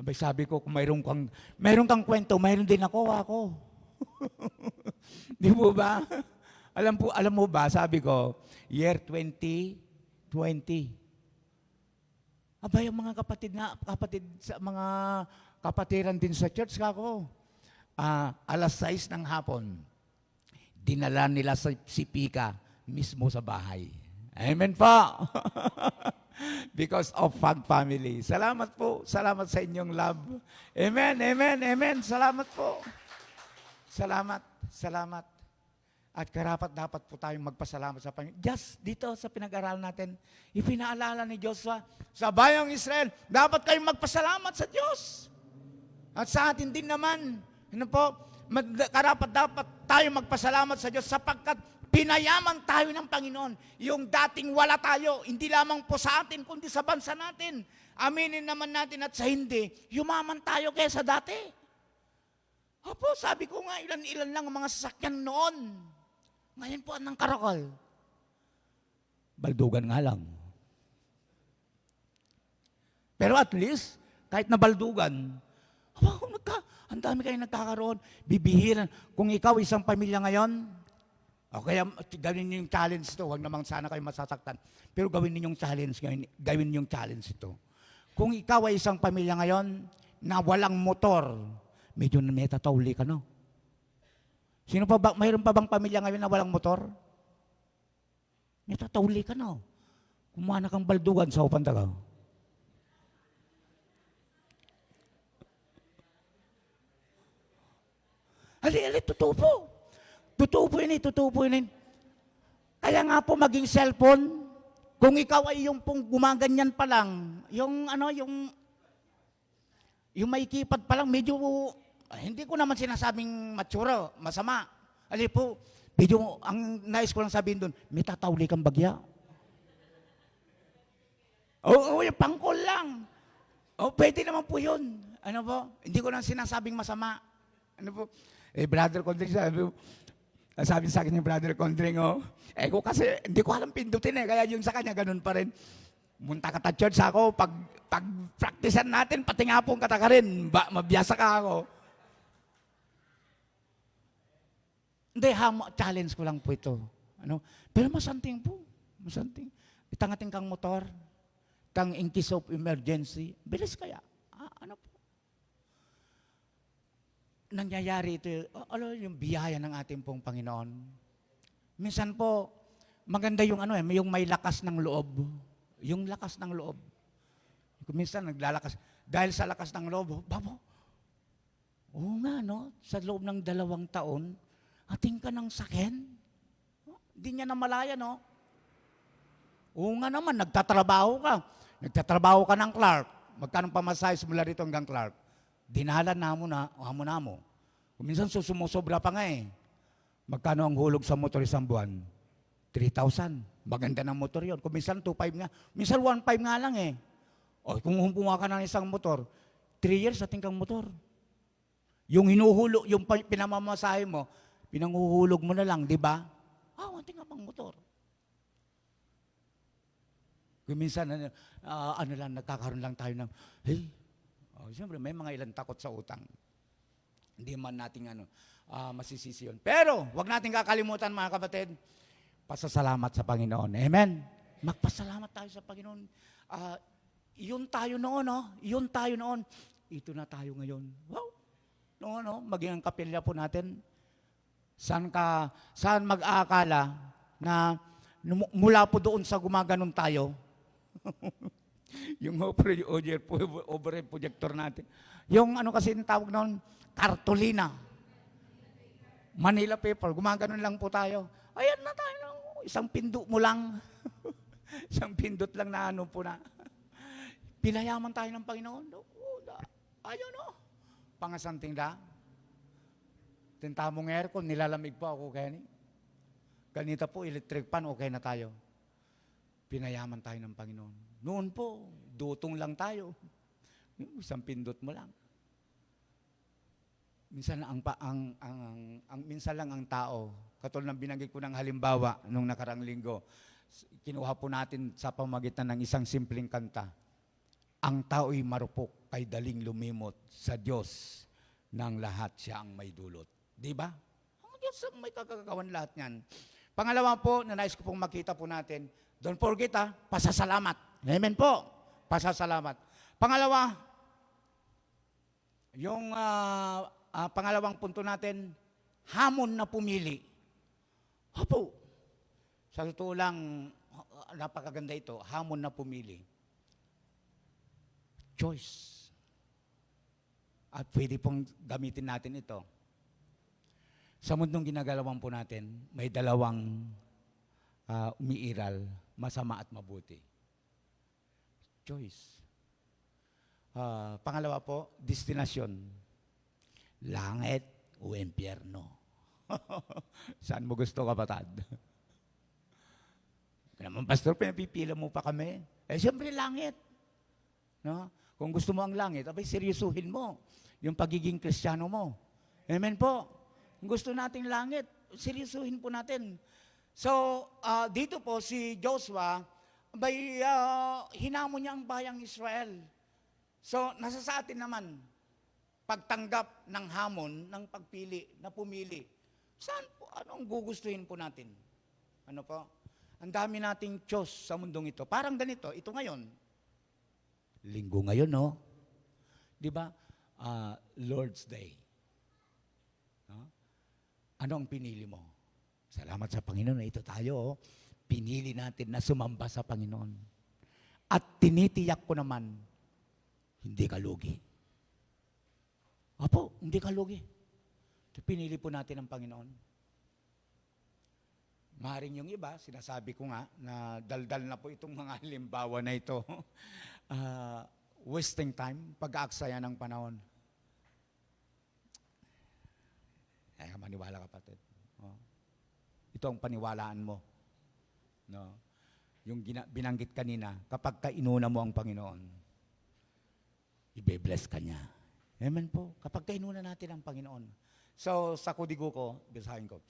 Abay, sabi ko, kung mayroon kang kwento, mayroon din ako. Di mo ba? Alam mo ba, sabi ko, year 2020. Abay, yung mga mga kapatiran din sa church kako. Alas 6 ng hapon, dinala nila si Pika mismo sa bahay. Amen po. Because of Fag Family. Salamat po. Salamat sa inyong love. Amen, amen, amen. Salamat po. Salamat. At karapat dapat po tayong magpasalamat sa Panginoon. Just dito sa pinag-aralan natin, ipinaalala ni Joshua sa bayang Israel, dapat kayong magpasalamat sa Diyos. At sa atin din naman, karapat dapat tayong magpasalamat sa Diyos sapagkat pinayaman tayo ng Panginoon. Yung dating wala tayo, hindi lamang po sa atin, kundi sa bansa natin. Aminin naman natin at sa hindi, yumaman tayo kaysa dati. Opo, sabi ko nga, ilan-ilan lang ang mga sasakyan noon. Ngayon po, anong karakol? Baldugan nga lang. Pero at least, kahit nabaldugan, ang dami kayong nagkakaroon, bibihiran. Kung ikaw isang pamilya ngayon, o kaya gawin niyo yung challenge ito, huwag namang sana kayo masasaktan, pero gawin niyo yung challenge ngayon, gawin niyo yung challenge ito. Kung ikaw ay isang pamilya ngayon, na walang motor, medyo may tatawli ka, no? Sino pa ba, mayroon pa bang pamilya ngayon na walang motor? May tatawli ka, no? Kumuha na kang baldugan sa Upantagaw. Ali, totoo po. Totoo po yun, totoo po yun. Kaya nga po maging cellphone, kung ikaw ay yung pong gumaganyan pa lang, yung may keypad pa lang, medyo, hindi ko naman sinasabing matsura, masama. Ali po, medyo, ang nais ko lang sabihin doon, may tatawli kang bagya. Oo, yung pangkol lang. Pwede naman po yun. Ano po? Hindi ko lang sinasabing masama. Ano po? Brother Condring, sabi sa akin yung Brother Condring, ko kasi, hindi ko alam pindutin kaya yung sa kanya, ganun pa rin. Munta ka ta church ako, pag practicean natin, pati nga pong kata ka rin, mabiyasa ka ako. Hindi, challenge ko lang po ito. Pero masanting po, masanting. Itangating kang motor, in case of emergency, bilis kaya. Ano po? Nangyayari ito, yung biyaya ng ating pong Panginoon. Minsan po, maganda yung yung may lakas ng loob. Yung lakas ng loob. Minsan naglalakas. Dahil sa lakas ng loob, babo, oo nga, no? Sa loob ng 2 taon, ating ka ng saken. Hindi niya namalaya, no? Oo nga naman, nagtatrabaho ka. Nagtatrabaho ka ng Clark. Magkano pamasahe mula rito hanggang Clark? Dinala na mo. Kung minsan sumusobra pa nga eh. Magkano ang hulog sa motor isang buwan? 3,000. Maganda ng motor yon. Kung minsan 2,500 nga. Minsan 1,500 nga lang eh. O kung humpunga ka ng isang motor, 3 years ating kang motor. Yung hinuhulog, yung pinamamasahe mo, pinanghuhulog mo na lang, di ba? Ating ka pang motor. Kung minsan, nagkakaroon lang tayo ng, siyempre, may mga ilang takot sa utang. Hindi man natin masisisi yun. Pero, wag natin kakalimutan mga kapatid, pasasalamat sa Panginoon. Amen? Magpasalamat tayo sa Panginoon. Yun tayo noon, Yun tayo noon. Ito na tayo ngayon. Wow! Noon, maging ang kapilya po natin. Saan mag-aakala na mula po doon sa gumaganon tayo, yung overhead projector natin. Yung kasi tawag noon, kartolina. Manila paper. Gumaganon lang po tayo. Ayan na tayo. Isang pindot mo lang. Isang pindot lang na po na. Pinayaman tayo ng Panginoon. Ayun Pangasanting da. Tintamong aircon, nilalamig po ako kaya ganito po, electric pan, okay na tayo. Pinayaman tayo ng Panginoon. Noon po, dutong lang tayo. Isang pindot mo lang. Minsan minsan lang ang tao, katulad ng binanggit ko ng halimbawa nung nakarang linggo, kinuha po natin sa pamagitan ng isang simpleng kanta. Ang tao'y marupok kay daling lumimot sa Diyos ng lahat siya ang may dulot. Di ba? Ang Diyos ang may kagagawan lahat niyan. Pangalawa po, na nais ko pong makita po natin, don't forget pasasalamat. Amen po. Pasasalamat. Pangalawa, yung pangalawang punto natin, hamon na pumili. Opo. Sa totoo lang, napakaganda ito, hamon na pumili. Choice. At pwede pong gamitin natin ito. Sa mundong ginagalawan po natin, may dalawang umiiral, masama at mabuti. Choice. Pangalawa po, destinasyon. Langit o impyerno. Saan mo gusto, kapatid? Naman, pastor, pinapipila mo pa kami. Siyempre, langit. No? Kung gusto mo ang langit, seryosuhin mo yung pagiging Kristiyano mo. Amen po. Kung gusto nating langit, seryosuhin po natin. So, dito po si Joshua, hinamon niya ang bayang Israel. So, nasa sa atin naman, pagtanggap ng hamon, ng pagpili, na pumili. Saan po, anong gugustuhin po natin? Ano po? Ang dami nating Diyos sa mundong ito. Parang ganito, ito ngayon. Linggo ngayon, no? Di ba? Lord's Day. No? Ano ang pinili mo? Salamat sa Panginoon na ito tayo. Oh. Pinili natin na sumamba sa Panginoon. At tinitiyak ko naman, hindi ka lugi. Opo, hindi ka lugi. Pinili po natin ang Panginoon. Maring yung iba, sinasabi ko nga, na daldal na po itong mga halimbawa na ito. Wasting time, pag-aaksaya ng panahon. Maniwala kapatid. Oh. Ito ang paniwalaan mo. No? Yung binanggit kanina, kapag kainuna mo ang Panginoon, ibe-bless ka niya. Amen po. Kapag kainuna natin ang Panginoon. So, sa kudigo ko, basahin ko.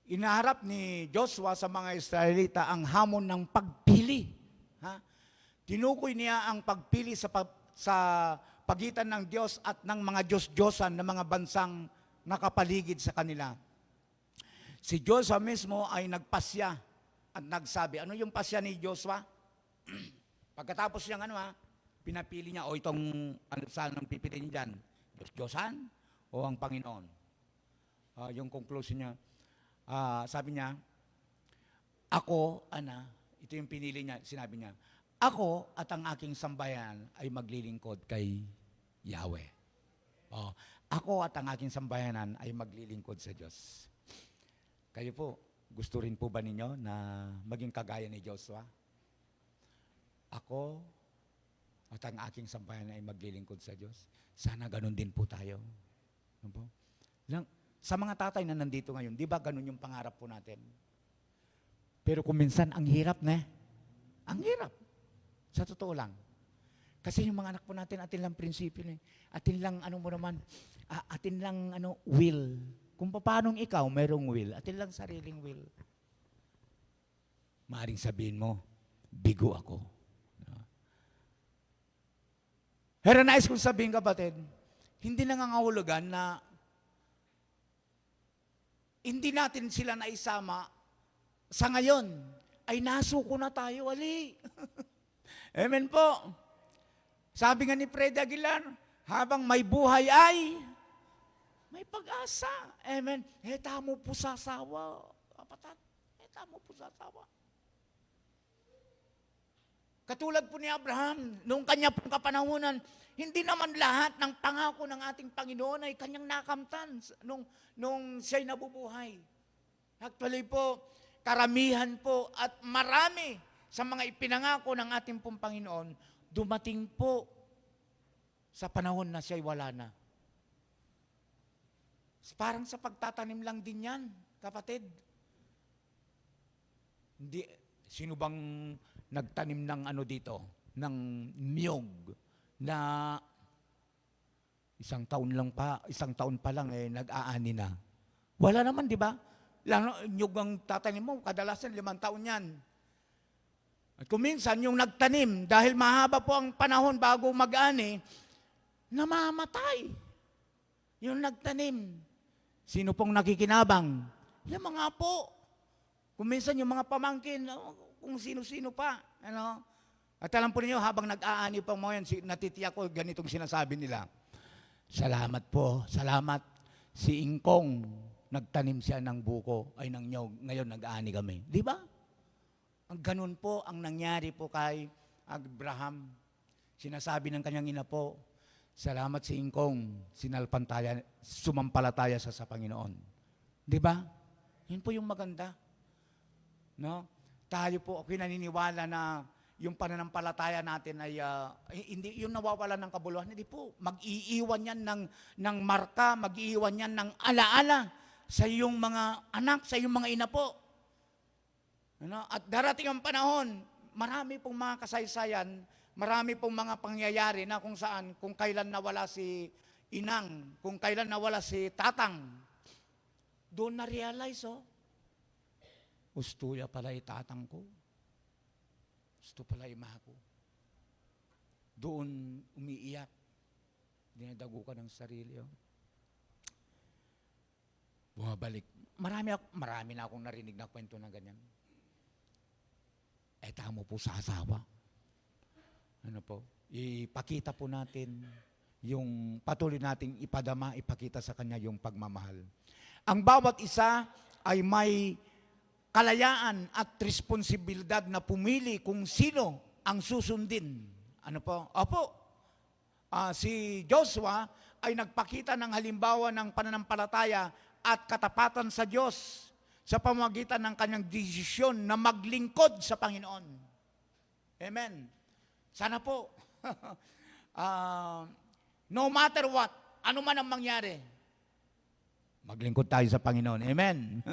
Inaharap ni Joshua sa mga Israelita ang hamon ng pagpili. Ha? Tinukoy niya ang pagpili sa pagitan ng Diyos at ng mga Diyos-Diyosan na mga bansang nakapaligid sa kanila. Si Joshua mismo ay nagpasya at nagsabi. Ano yung pasya ni Joshua? Pagkatapos niyang pinapili niya, o itong saan ang pipiliin dyan? Diyos-Diyosan o ang Panginoon? Yung conclusion niya, sabi niya, ako, ito yung pinili niya, sinabi niya, ako at ang aking sambayan ay maglilingkod kay Yahweh. Ako at ang aking sambayanan ay maglilingkod sa Diyos. Kayo po, gusto rin po ba ninyo na maging kagaya ni Joshua? Ako at ang aking sambayanan ay maglilingkod sa Diyos. Sana ganun din po tayo. Ano po? Sa mga tatay na nandito ngayon, di ba ganun yung pangarap po natin? Pero kung minsan, ang hirap na. Ang hirap. Sa totoo lang. Kasi yung mga anak po natin, atin lang prinsipyo na. Atin lang, atin lang, will. Kung paano ikaw, mayroong will. Atin lang sariling will. Maaring sabihin mo, bigo ako. Pero nais kong sabihin, kapatid, hindi nangangahulugan na hindi natin sila naisama sa ngayon, ay nasuko na tayo, ali. Amen po. Sabi nga ni Fred Aguilar, habang may buhay ay may pag-asa. Amen. Heta mo po sa asawa. Kapatid, heta mo po sa asawa. Katulad po ni Abraham, noong kanya pong kapanahunan, hindi naman lahat ng pangako ng ating Panginoon ay kanyang nakamtan nung siya'y nabubuhay. Actually po, karamihan po at marami sa mga ipinangako ng ating pong Panginoon, dumating po sa panahon na siya'y wala na. Parang sa pagtatanim lang din yan, kapatid. Hindi, sino bang nagtanim ng dito? Ng niyog na isang taon pa lang nag-aani na. Wala naman, di ba? Niyog ang tatanim mo, kadalasan 5 taon yan. At kung minsan, yung nagtanim, dahil mahaba po ang panahon bago mag-ani, namamatay. Yung nagtanim. Sino pong nakikinabang? Yung mga po. Kung minsan yung mga pamangkin, kung sino-sino pa. At alam po ninyo, habang nag-aani pa mo yan, natitiyak ko, ganitong sinasabi nila. Salamat po, salamat. Si Ingkong, nagtanim siya ng buko, ay ng nyog, ngayon nag-aani kami. Di ba? Ang ganun po ang nangyari po kay Abraham. Sinasabi ng kanyang ina po, salamat si Ingkong, sumampalataya sa Panginoon. Di ba? Yun po yung maganda. No? Tayo po, ako'y naniniwala na yung pananampalataya natin ay hindi yung nawawalan ng kabuluhan. Hindi po, mag-iiwan yan ng marka, mag-iiwan yan ng alaala sa iyong mga anak, sa iyong mga ina po. At darating ang panahon, marami pong mga kasaysayan, marami pong mga pangyayari na kung kailan nawala si inang, kung kailan nawala si tatang, doon na-realize, ustuya pala tatang ko. Gusto pala ima ko. Doon umiiyak. Dinadago ka ng sarili. Oh. Bumabalik. Marami na akong narinig na kwento na ganyan. Tamo po sa asawa. Ano po? Ipakita po natin yung patuloy nating ipakita sa kanya yung pagmamahal. Ang bawat isa ay may kalayaan at responsibilidad na pumili kung sino ang susundin. Ano po? Opo. Si Joshua ay nagpakita ng halimbawa ng pananampalataya at katapatan sa Diyos sa pamamagitan ng kanyang desisyon na maglingkod sa Panginoon. Amen. Sana po, no matter what, ano man ang mangyari, maglingkod tayo sa Panginoon. Amen.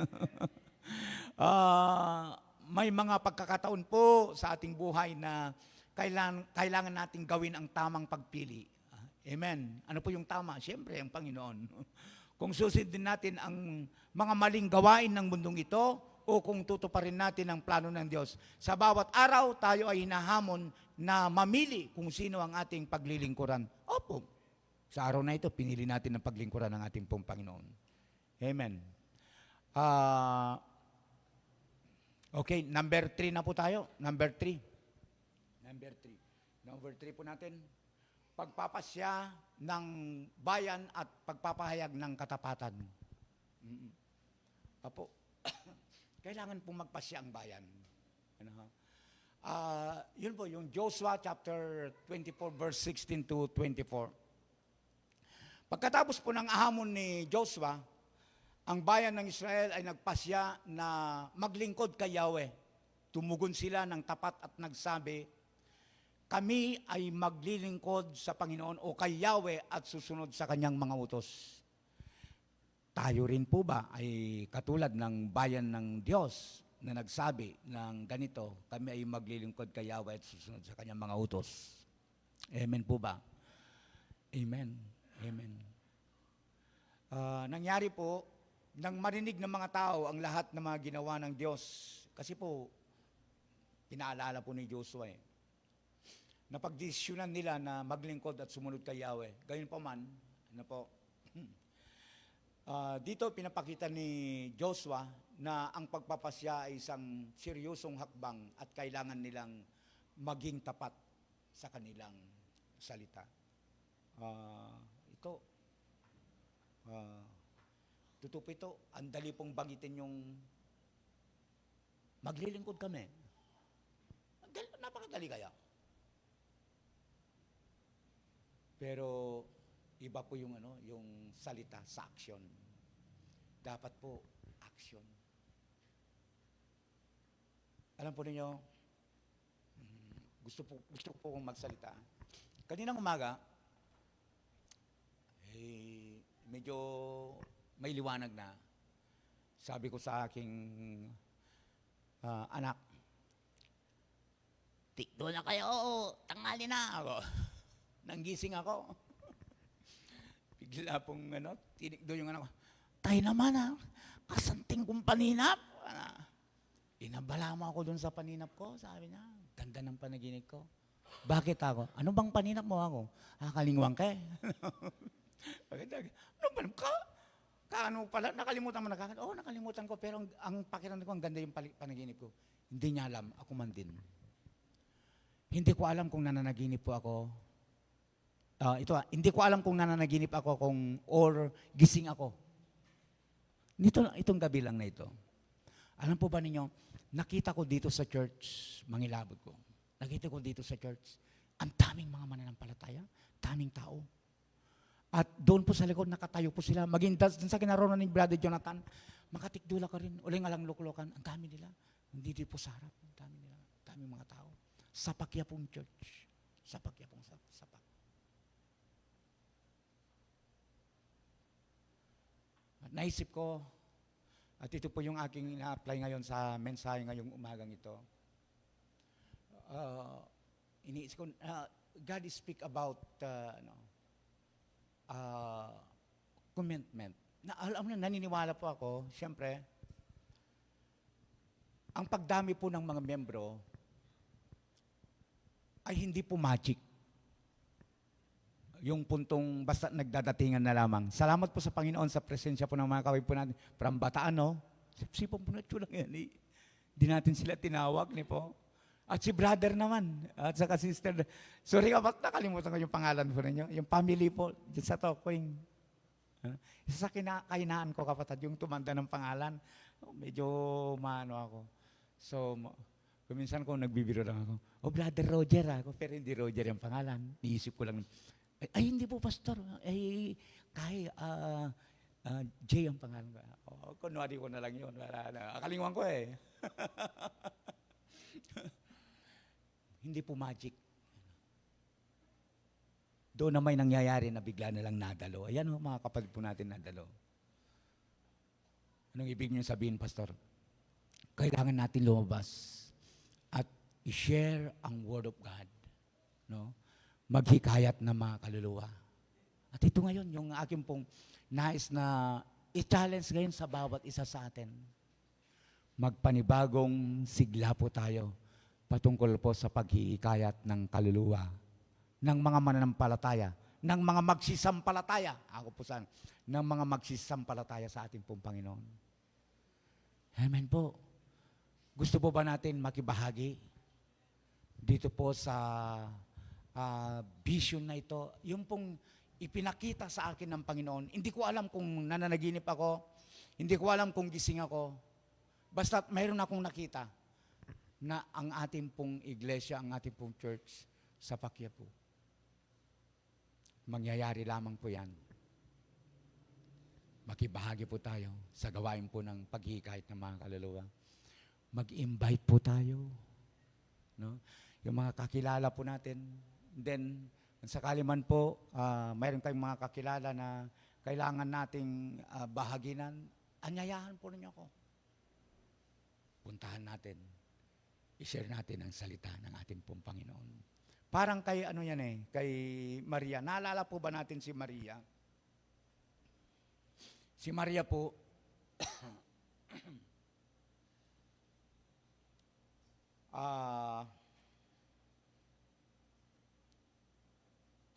May mga pagkakataon po sa ating buhay na kailangan nating gawin ang tamang pagpili. Amen. Ano po yung tama? Siyempre, ang Panginoon. Kung susundin natin ang mga maling gawain ng mundong ito, o kung tutuparin natin ang plano ng Diyos. Sa bawat araw, tayo ay hinahamon na mamili kung sino ang ating paglilingkuran. Opo. Sa araw na ito, pinili natin ang paglingkuran ng ating pong Panginoon. Amen. Okay, number 3 na po tayo. Number 3 po natin. Pagpapasya ng bayan at pagpapahayag ng katapatan. Apo, kailangan pong magpasya ang bayan. Yun po, yung Joshua chapter 24, verse 16 to 24. Pagkatapos po ng ahamon ni Joshua, ang bayan ng Israel ay nagpasya na maglingkod kay Yahweh. Tumugon sila ng tapat at nagsabi, kami ay maglilingkod sa Panginoon o kay Yahweh at susunod sa kanyang mga utos. Tayo rin po ba ay katulad ng bayan ng Diyos na nagsabi ng ganito, kami ay maglilingkod kay Yahweh at susunod sa kanyang mga utos? Amen po ba? Amen. Amen. Nangyari po, nang marinig ng mga tao ang lahat ng mga ginawa ng Diyos, kasi po, pinaalala po ni Joshua napagdesisyonan nila na maglingkod at sumunod kay Yahweh. Gayon pa man, ano po, dito pinapakita ni Joshua na ang pagpapasya ay isang seryosong hakbang at kailangan nilang maging tapat sa kanilang salita. Tutupo ito, ang dali pong bagitin yung maglilingkod kami. Napakadali kaya. Pero iba po yung yung salita sa action. Dapat po action. Alam po ninyo, gusto po kong magsalita. Kaninang umaga, medyo may liwanag na. Sabi ko sa aking anak, tikdo na kayo, tanghali na ako. Nanggising ako. Bigla pong tinikdo yung anak ko. Tayo naman kasanting kong paninap. Inabala mo ako dun sa paninap ko, sabi niya. Ganda ng panaginip ko. Bakit ako? Ano bang paninap mo ako? Kalingwang ka eh. Ano ba? Kaano pala? Nakalimutan mo na kagad? Oo, nakalimutan ko. Pero ang pakiramdam ko, ang ganda yung panaginip ko. Hindi niya alam. Ako man din. Hindi ko alam kung nananaginip po ako. Hindi ko alam kung nananaginip ako or gising ako. Itong gabi lang na ito. Alam po ba ninyo, nakita ko dito sa church, mangilabot ko. Nakita ko dito sa church, ang daming mga mananampalataya, daming tao. At doon po sa likod, nakatayo po sila. Maging dun sa kinaroon ni Brother Jonathan, makatikdula ka rin, uling alang luklokan, ang dami nila. Hindi dito po sa harap, ang dami nila, daming mga tao. Sa Pakyapong Church. Sa Pakyapong Sapak. At naisip ko, at ito po yung aking ina-apply ngayon sa mensahe ngayong umagang ito. Iniisip ko, God speak about commitment. Alam mo, naniniwala po ako, siyempre, ang pagdami po ng mga membro ay hindi po magic. yung puntong basta nagdadatingan na lamang. Salamat po sa Panginoon sa presensya po ng mga kawig po natin. From Bataan, no? Sipon po na lang yan. Eh. Di natin sila tinawag, ni po. At si brother naman, at saka sister. Sorry ka, ba't nakalimutan ko yung pangalan po ninyo? Yung family po, dyan sa Tokwing. Isa sa kahinaan ko, kapatid, yung tumanda ng pangalan. Medyo maano ako. So, kuminsan ko nagbibiro lang ako. Oh, Brother Roger ako, pero hindi Roger yung pangalan. Niisip ko lang, ay hindi po, Pastor. Ay, Jay ang pangalan ko. Oh, kunwari ko na lang yun. Akalinguan ko eh. Hindi po magic. Doon na may nangyayari na bigla na lang nadalo. Ayan o, mga kapatid po natin nadalo. Anong ibig niyo sabihin, Pastor? Kailangan natin lumabas at i-share ang Word of God. No? Maghikayat na mga kaluluwa. At ito ngayon, yung aking pong nais na i-challenge ngayon sa bawat isa sa atin. Magpanibagong sigla po tayo patungkol po sa paghihikayat ng kaluluwa, ng mga mananampalataya, ng mga magsisampalataya, ako po saan, ng mga magsisampalataya sa ating pong Panginoon. Amen po. Gusto po ba natin makibahagi dito po sa vision na ito? Yung pong ipinakita sa akin ng Panginoon. Hindi ko alam kung nananaginip ako, hindi ko alam kung gising ako. Basta mayroon akong nakita na ang ating pong iglesia, ang ating pong church sa Pakyapo. Mangyayari lamang po yan. Makibahagi po tayo sa gawain po ng paghihikayat ng mga kaluluwa. Mag-invite po tayo. No? Yung mga kakilala po natin. Then, kung sakali man po, mayroon tayong mga kakilala na kailangan nating bahaginan, anyayahan po ninyo ako. Puntahan natin. I-share natin ang salita ng ating pong Panginoon. Parang kay ano yan eh, kay Maria. Naalala po ba natin si Maria? Si Maria po,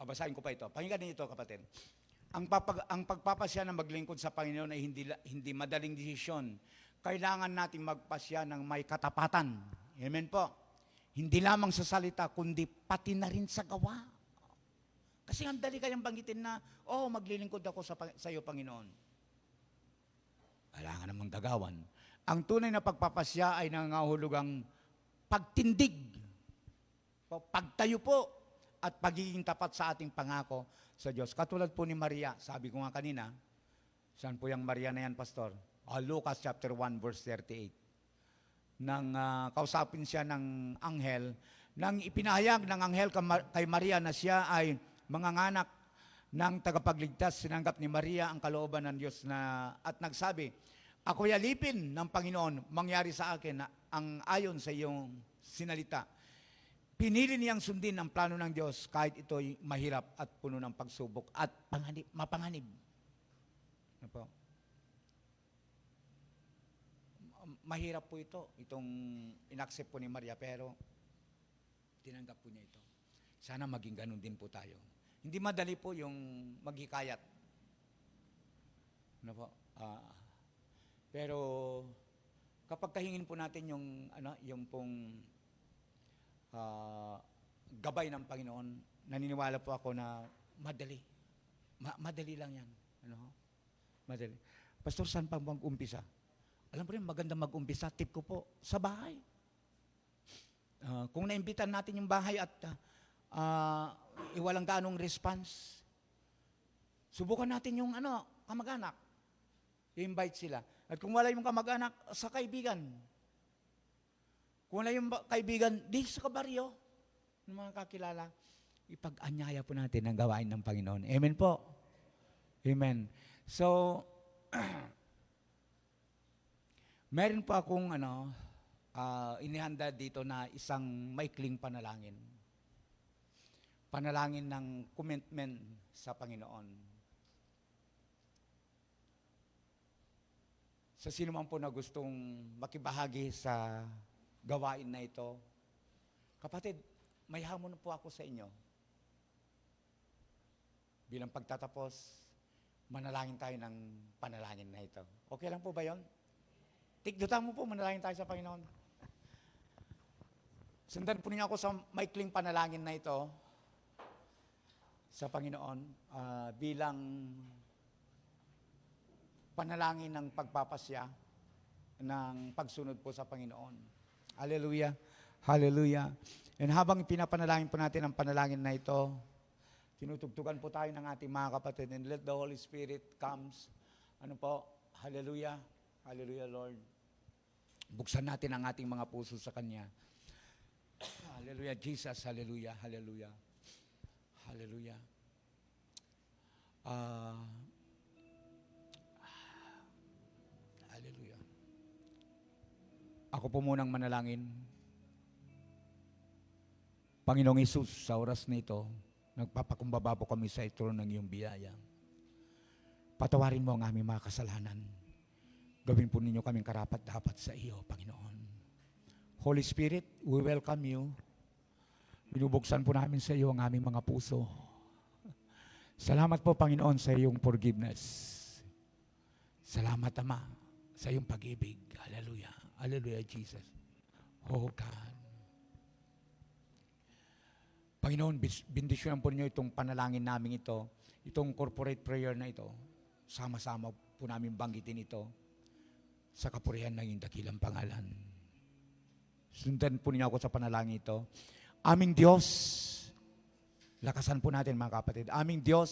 basahin ko pa ito. Pakinggan niyo ito, kapatid. Ang pagpapasya na maglingkod sa Panginoon ay hindi madaling desisyon. Kailangan natin magpasya ng may katapatan. Amen po. Hindi lamang sa salita, kundi pati na rin sa gawa. Kasi ang dali kayang banggitin na, maglilingkod ako sa iyo, Panginoon. Kailangan namang gagawan. Ang tunay na pagpapasya ay nangangahulugang pagtindig, pagtayo po, at pagiging tapat sa ating pangako sa Diyos. Katulad po ni Maria, sabi ko nga kanina, saan po yung Maria na yan, Pastor? Lucas chapter 1, verse 38. Nang kausapin siya ng anghel, nang ipinahayag ng anghel kay Maria na siya ay manganganak ng tagapagligtas, sinanggap ni Maria ang kalooban ng Diyos at nagsabi, ako'y alipin ng Panginoon, mangyari sa akin ang ayon sa iyong sinalita. Pinili niyang sundin ang plano ng Diyos kahit ito'y mahirap at puno ng pagsubok at mapanganib. Ano po? Mahirap po itong inaccept po ni Maria, pero tinanggap po niya ito. Sana maging ganun din po tayo. Hindi madali po yung maghikayat. Ano po? Pero kapag kahingin po natin yung pong gabay ng Panginoon, naniniwala po ako na madali. Madali lang yan. Ano? Madali. Pastor, saan pa mag-umpisa? Alam po rin, maganda mag-umpisa, tip ko po, sa bahay. Kung naimbitan natin yung bahay at iwalang ganong response, subukan natin yung kamag-anak. I-invite sila. At kung wala yung kamag-anak, sa kaibigan. Kung wala yung kaibigan, di sa kabaryo, ng mga kakilala, ipag-anyaya po natin ang gawain ng Panginoon. Amen po. Amen. So, meron po akong inihanda dito na isang maikling panalangin. Panalangin ng commitment sa Panginoon. Sa sino man po na gustong makibahagi sa gawain na ito, kapatid, may hamon po ako sa inyo. bilang pagtatapos, manalangin tayo ng panalangin na ito. Okay lang po ba yon? Tikdutan mo po, manalangin tayo sa Panginoon. Sundan po niyo ako sa maikling panalangin na ito sa Panginoon bilang panalangin ng pagpapasya ng pagsunod po sa Panginoon. Hallelujah. Hallelujah. And habang pinapanalangin po natin ang panalangin na ito, tinutugtugan po tayo ng ating mga kapatid, and let the Holy Spirit comes. Ano po? Hallelujah. Hallelujah, Lord. Buksan natin ang ating mga puso sa Kanya. Hallelujah, Jesus. Hallelujah. Hallelujah. Hallelujah. Hallelujah. Ako po munang manalangin. Panginoong Hesus, sa oras na ito, nagpapakumbaba po kami sa trono ng iyong biyaya. Patawarin mo ang aming mga kasalanan. Gawin po ninyo kaming karapat-dapat sa iyo, Panginoon. Holy Spirit, we welcome you. Binubuksan po namin sa iyo ang aming mga puso. Salamat po, Panginoon, sa iyong forgiveness. Salamat, Ama, sa iyong pag-ibig. Hallelujah. Hallelujah, Jesus. Oh, God. Panginoon, bendisyonan po ninyo itong panalangin namin ito, itong corporate prayer na ito. Sama-sama po namin banggitin ito sa kapurihan ng iyong dakilang pangalan. Sundan po ninyo ako sa panalangin ito. Aming Diyos, lakasan po natin mga kapatid. Aming Diyos,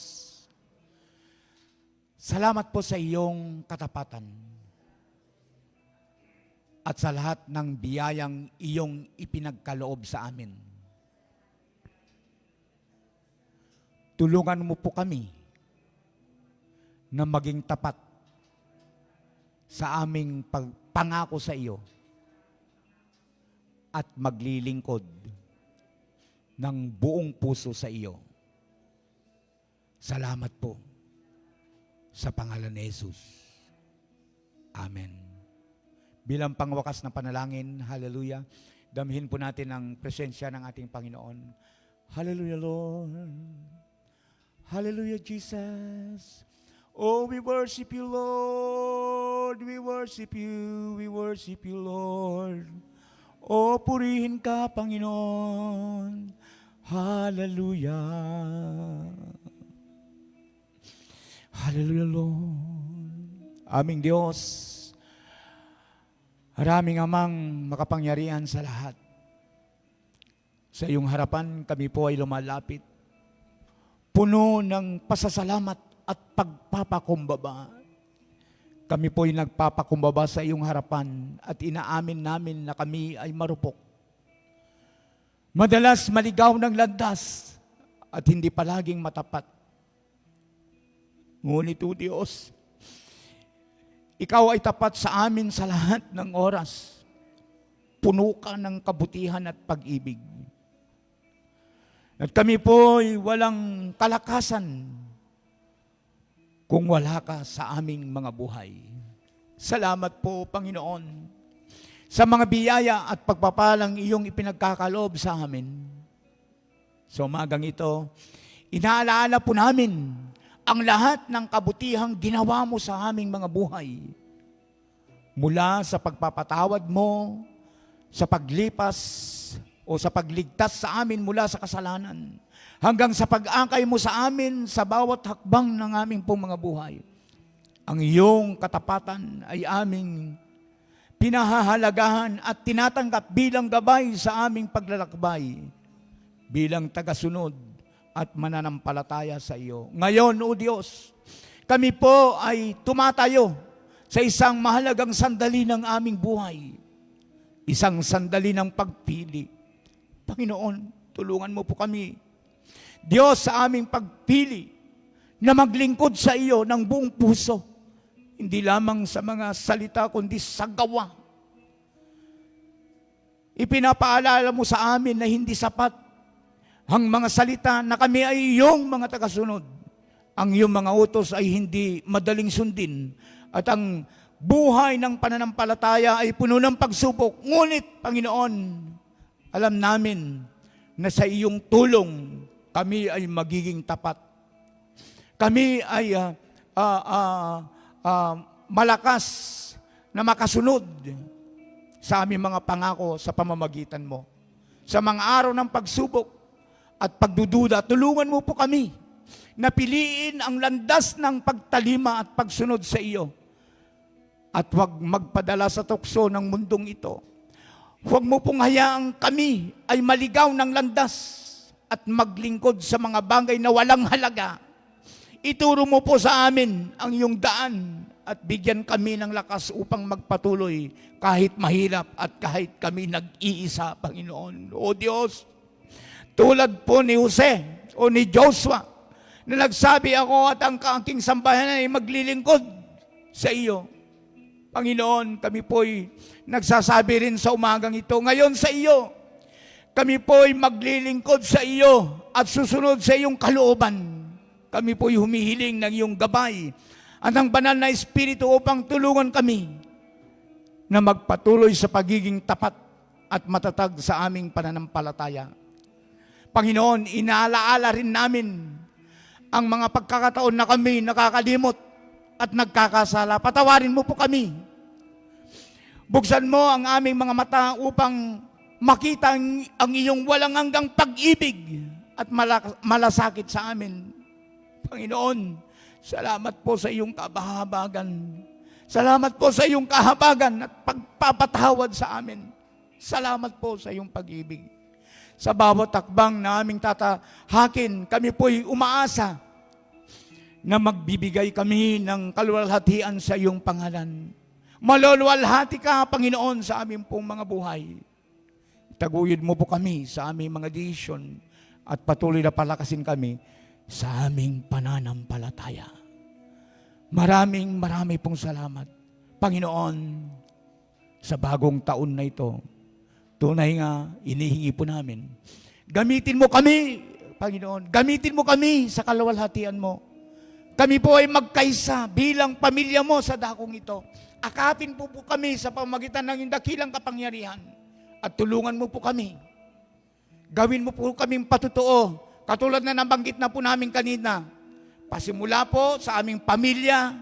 salamat po sa iyong katapatan at sa lahat ng biyayang iyong ipinagkaloob sa amin. Tulungan mo po kami na maging tapat sa aming pangako sa iyo at maglilingkod ng buong puso sa iyo. Salamat po sa pangalan ni Jesus. Amen. Bilang pangwakas na panalangin, hallelujah, damhin po natin ang presensya ng ating Panginoon. Hallelujah, Lord. Hallelujah, Jesus. Oh, we worship you, Lord. We worship you. We worship you, Lord. Oh, purihin ka, Panginoon. Hallelujah. Hallelujah, Lord. Aming Diyos, maraming amang makapangyarihan sa lahat. Sa iyong harapan, kami po ay lumalapit. Puno ng pasasalamat at pagpapakumbaba. Kami po ay nagpapakumbaba sa iyong harapan at inaamin namin na kami ay marupok. Madalas maligaw ng landas at hindi palaging matapat. Ngunit o Diyos, Ikaw ay tapat sa amin sa lahat ng oras. Puno ka ng kabutihan at pag-ibig. At kami po ay walang kalakasan kung wala ka sa aming mga buhay. Salamat po, Panginoon, sa mga biyaya at pagpapalang iyong ipinagkakaloob sa amin. Sa umagang ito, inaalaala po namin ang lahat ng kabutihang ginawa mo sa aming mga buhay. Mula sa pagpapatawad mo, sa paglipas o sa pagligtas sa amin mula sa kasalanan, hanggang sa pag-angkay mo sa amin sa bawat hakbang ng aming pong mga buhay. Ang iyong katapatan ay aming pinahahalagahan at tinatanggap bilang gabay sa aming paglalakbay, bilang tagasunod at mananampalataya sa iyo. Ngayon, O Diyos, kami po ay tumatayo sa isang mahalagang sandali ng aming buhay. Isang sandali ng pagpili. Panginoon, tulungan mo po kami, Diyos, sa aming pagpili na maglingkod sa iyo ng buong puso. Hindi lamang sa mga salita, kundi sa gawa. Ipinapaalala mo sa amin na hindi sapat ang mga salita na kami ay iyong mga tagasunod. Ang iyong mga utos ay hindi madaling sundin. At ang buhay ng pananampalataya ay puno ng pagsubok. Ngunit, Panginoon, alam namin na sa iyong tulong kami ay magiging tapat. Kami ay malakas na makasunod sa aming mga pangako sa pamamagitan mo. Sa mga araw ng pagsubok at pagdududa, tulungan mo po kami na piliin ang landas ng pagtalima at pagsunod sa iyo. At huwag magpadala sa tukso ng mundong ito. Huwag mo pong hayaang kami ay maligaw ng landas at maglingkod sa mga bagay na walang halaga. Ituro mo po sa amin ang iyong daan at bigyan kami ng lakas upang magpatuloy kahit mahirap at kahit kami nag-iisa, Panginoon. O Diyos, tulad po ni Jose o ni Joshua, na nagsabi ako at ang aking sambahanan ay maglilingkod sa iyo. Panginoon, kami po'y nagsasabi rin sa umagang ito, ngayon sa iyo, kami po'y maglilingkod sa iyo at susunod sa iyong kalooban. Kami po'y humihiling ng iyong gabay at ang banal na Espiritu upang tulungan kami na magpatuloy sa pagiging tapat at matatag sa aming pananampalataya. Panginoon, inaalaala rin namin ang mga pagkakataon na kami nakakalimot at nagkakasala. Patawarin mo po kami. Buksan mo ang aming mga mata upang makita ang iyong walang hanggang pag-ibig at malasakit sa amin. Panginoon, salamat po sa iyong kabahabagan. Salamat po sa iyong kahabagan at pagpapatawad sa amin. Salamat po sa iyong pag-ibig. Sa bawat takbang na aming tatahakin, kami po'y umaasa na magbibigay kami ng kaluwalhatian sa iyong pangalan. Maluluwalhati ka, Panginoon, sa aming pong mga buhay. Taguyod mo po kami sa aming mga desisyon at patuloy na palakasin kami sa aming pananampalataya. Maraming pong salamat, Panginoon, sa bagong taon na ito. Tunay nga, inihingi po namin. Gamitin mo kami, Panginoon. Gamitin mo kami sa kaluwalhatian mo. Kami po ay magkaisa bilang pamilya mo sa dakong ito. Akapin po kami sa pamagitan ng dakilang kapangyarihan. At tulungan mo po kami. Gawin mo po kaming patutuo. Katulad na nabanggit na po namin kanina. Pasimula po sa aming pamilya,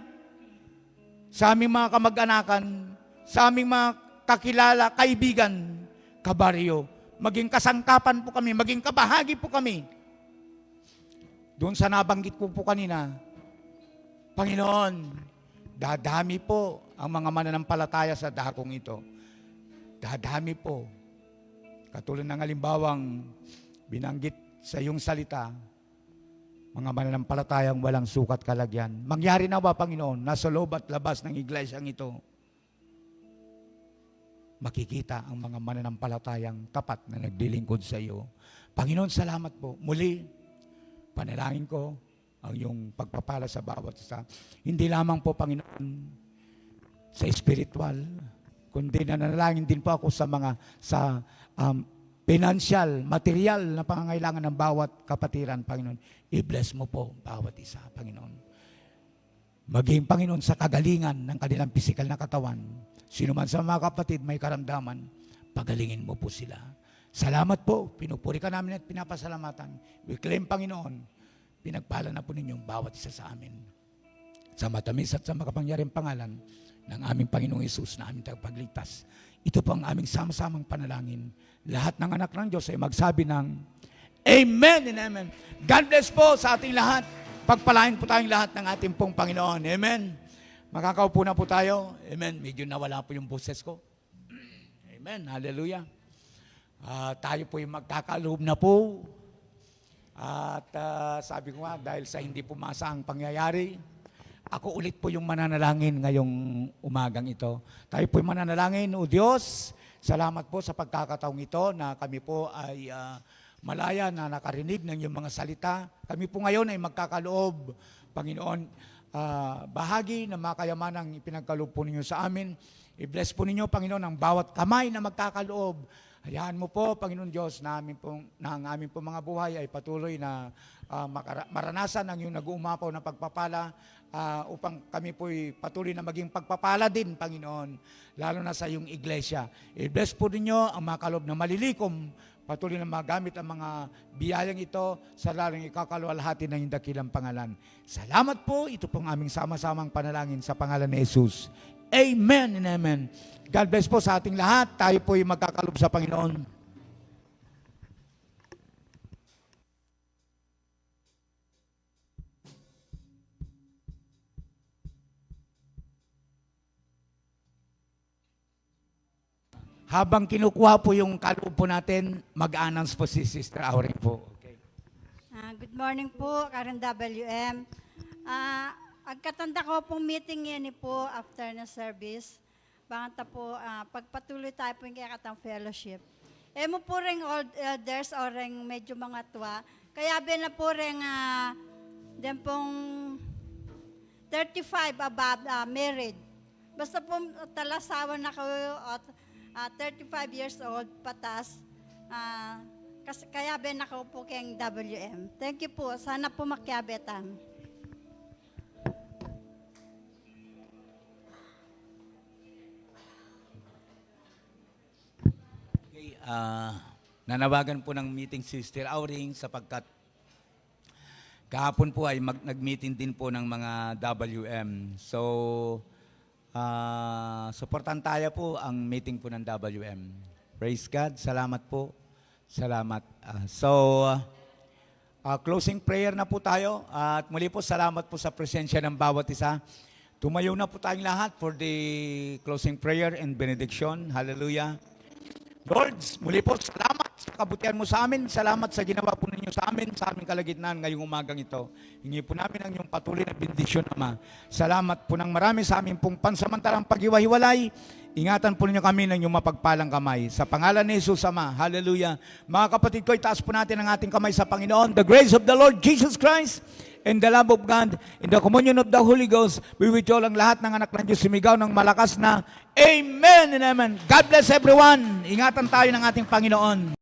sa aming mga kamag-anakan, sa aming mga kakilala, kaibigan, kabaryo. Maging kasangkapan po kami, maging kabahagi po kami. Doon sa nabanggit ko po kanina, Panginoon, dadami po ang mga mananampalataya sa dakong ito. Dadami po. Katulad ng halimbawang binanggit sa iyong salita, mga mananampalatayang walang sukat kalagyan. Mangyari na ba, Panginoon, nasa loob at labas ng iglesyang ito? Makikita ang mga mananampalatayang tapat na naglilingkod sa iyo. Panginoon, salamat po. Muli, panalangin ko ang iyong pagpapala sa bawat isa. Hindi lamang po, Panginoon, sa spiritual, kundi nanalangin din po ako sa mga financial, material na pangangailangan ng bawat kapatiran, Panginoon. I-bless mo po bawat isa, Panginoon. Maging, Panginoon, sa kagalingan ng kanilang pisikal na katawan. Sino man sa mga kapatid may karamdaman, pagalingin mo po sila. Salamat po, pinupuri ka namin at pinapasalamatan. We claim, Panginoon, pinagpala na po ninyong bawat isa sa amin. Sa matamis at sa makapangyarihang pangalan ng aming Panginoong Hesus na aming tagapagligtas. Ito po ang aming sama-samang panalangin. Lahat ng anak ng Diyos ay magsabi ng Amen and Amen. God bless po sa ating lahat. Pagpalain po tayong lahat ng ating pong Panginoon. Amen. Makakaupo na po tayo. Amen. Medyo nawala po yung boses ko. Amen. Hallelujah. Tayo po yung magkakaloob na po. At sabi ko nga, dahil sa hindi pumasa ang pangyayari, ako ulit po yung mananalangin ngayong umagang ito. Tayo po yung mananalangin. O Diyos, salamat po sa pagkakataong ito na kami po ay malaya na nakarinig ng iyong mga salita. Kami po ngayon ay magkakaloob, Panginoon, bahagi ng mga kayamanang ipinagkaloob po ninyo sa amin. I-bless po ninyo, Panginoon, ang bawat kamay na magkakaloob. Hayaan mo po, Panginoon Diyos, na ang aming po mga buhay ay patuloy na maranasan ang iyong nag-uumapaw na pagpapala upang kami po'y patuloy na maging pagpapala din, Panginoon, lalo na sa iyong iglesia. I-bless po ninyo ang mga kaloob na malilikom patuloy na magamit ang mga biyayang ito sa lalong ikakalwalhati ng iyong dakilang pangalan. Salamat po. Ito pong aming sama-samang panalangin sa pangalan ni Jesus. Amen and amen. God bless po sa ating lahat. Tayo po ay magkakalob sa Panginoon. Habang kinukuha po yung kaloob po natin, mag-announce po si Sister Auring po. Okay. Good morning po, Karen WM. Ang katanda ko pong meeting yan po after na service. Banganta po, pagpatuloy tayo po yung kakatang fellowship. Mo po rin old elders o rin medyo mga tuwa. Kaya na po rin din pong 35 above married. Basta po talasawa na kayo at 35 years old patas. Kasi kaya ako po kayong WM. Thank you po. Sana po makyabetan. Okay, nanawagan po ng meeting si Sister Auring sapagkat kahapon po ay nag-meeting din po ng mga WM. So, supportan tayo po ang meeting po ng WM. Praise God. Salamat po. Salamat. Closing prayer na po tayo. At muli po, salamat po sa presensya ng bawat isa. Tumayo na po tayong lahat for the closing prayer and benediction. Hallelujah. Lord, muli po, salamat sa kabutihan mo sa amin. Salamat sa ginawa po ninyo sa amin, sa aming kalagitnaan ngayong umagang ito. Hingi po namin ang iyong patuloy na bendisyon, Ama. Salamat po ng marami sa aming pong pansamantalang paghiwa-hiwalay. Ingatan po ninyo kami ng iyong mapagpalang kamay. Sa pangalan ni Jesus, Ama. Hallelujah. Mga kapatid ko, itaas po natin ang ating kamay sa Panginoon. The grace of the Lord Jesus Christ and the love of God, in the communion of the Holy Ghost, be with you all. Ang lahat ng anak ng Diyos sumigaw ng malakas na Amen and Amen. God bless everyone. Ingatan tayo ng ating Panginoon.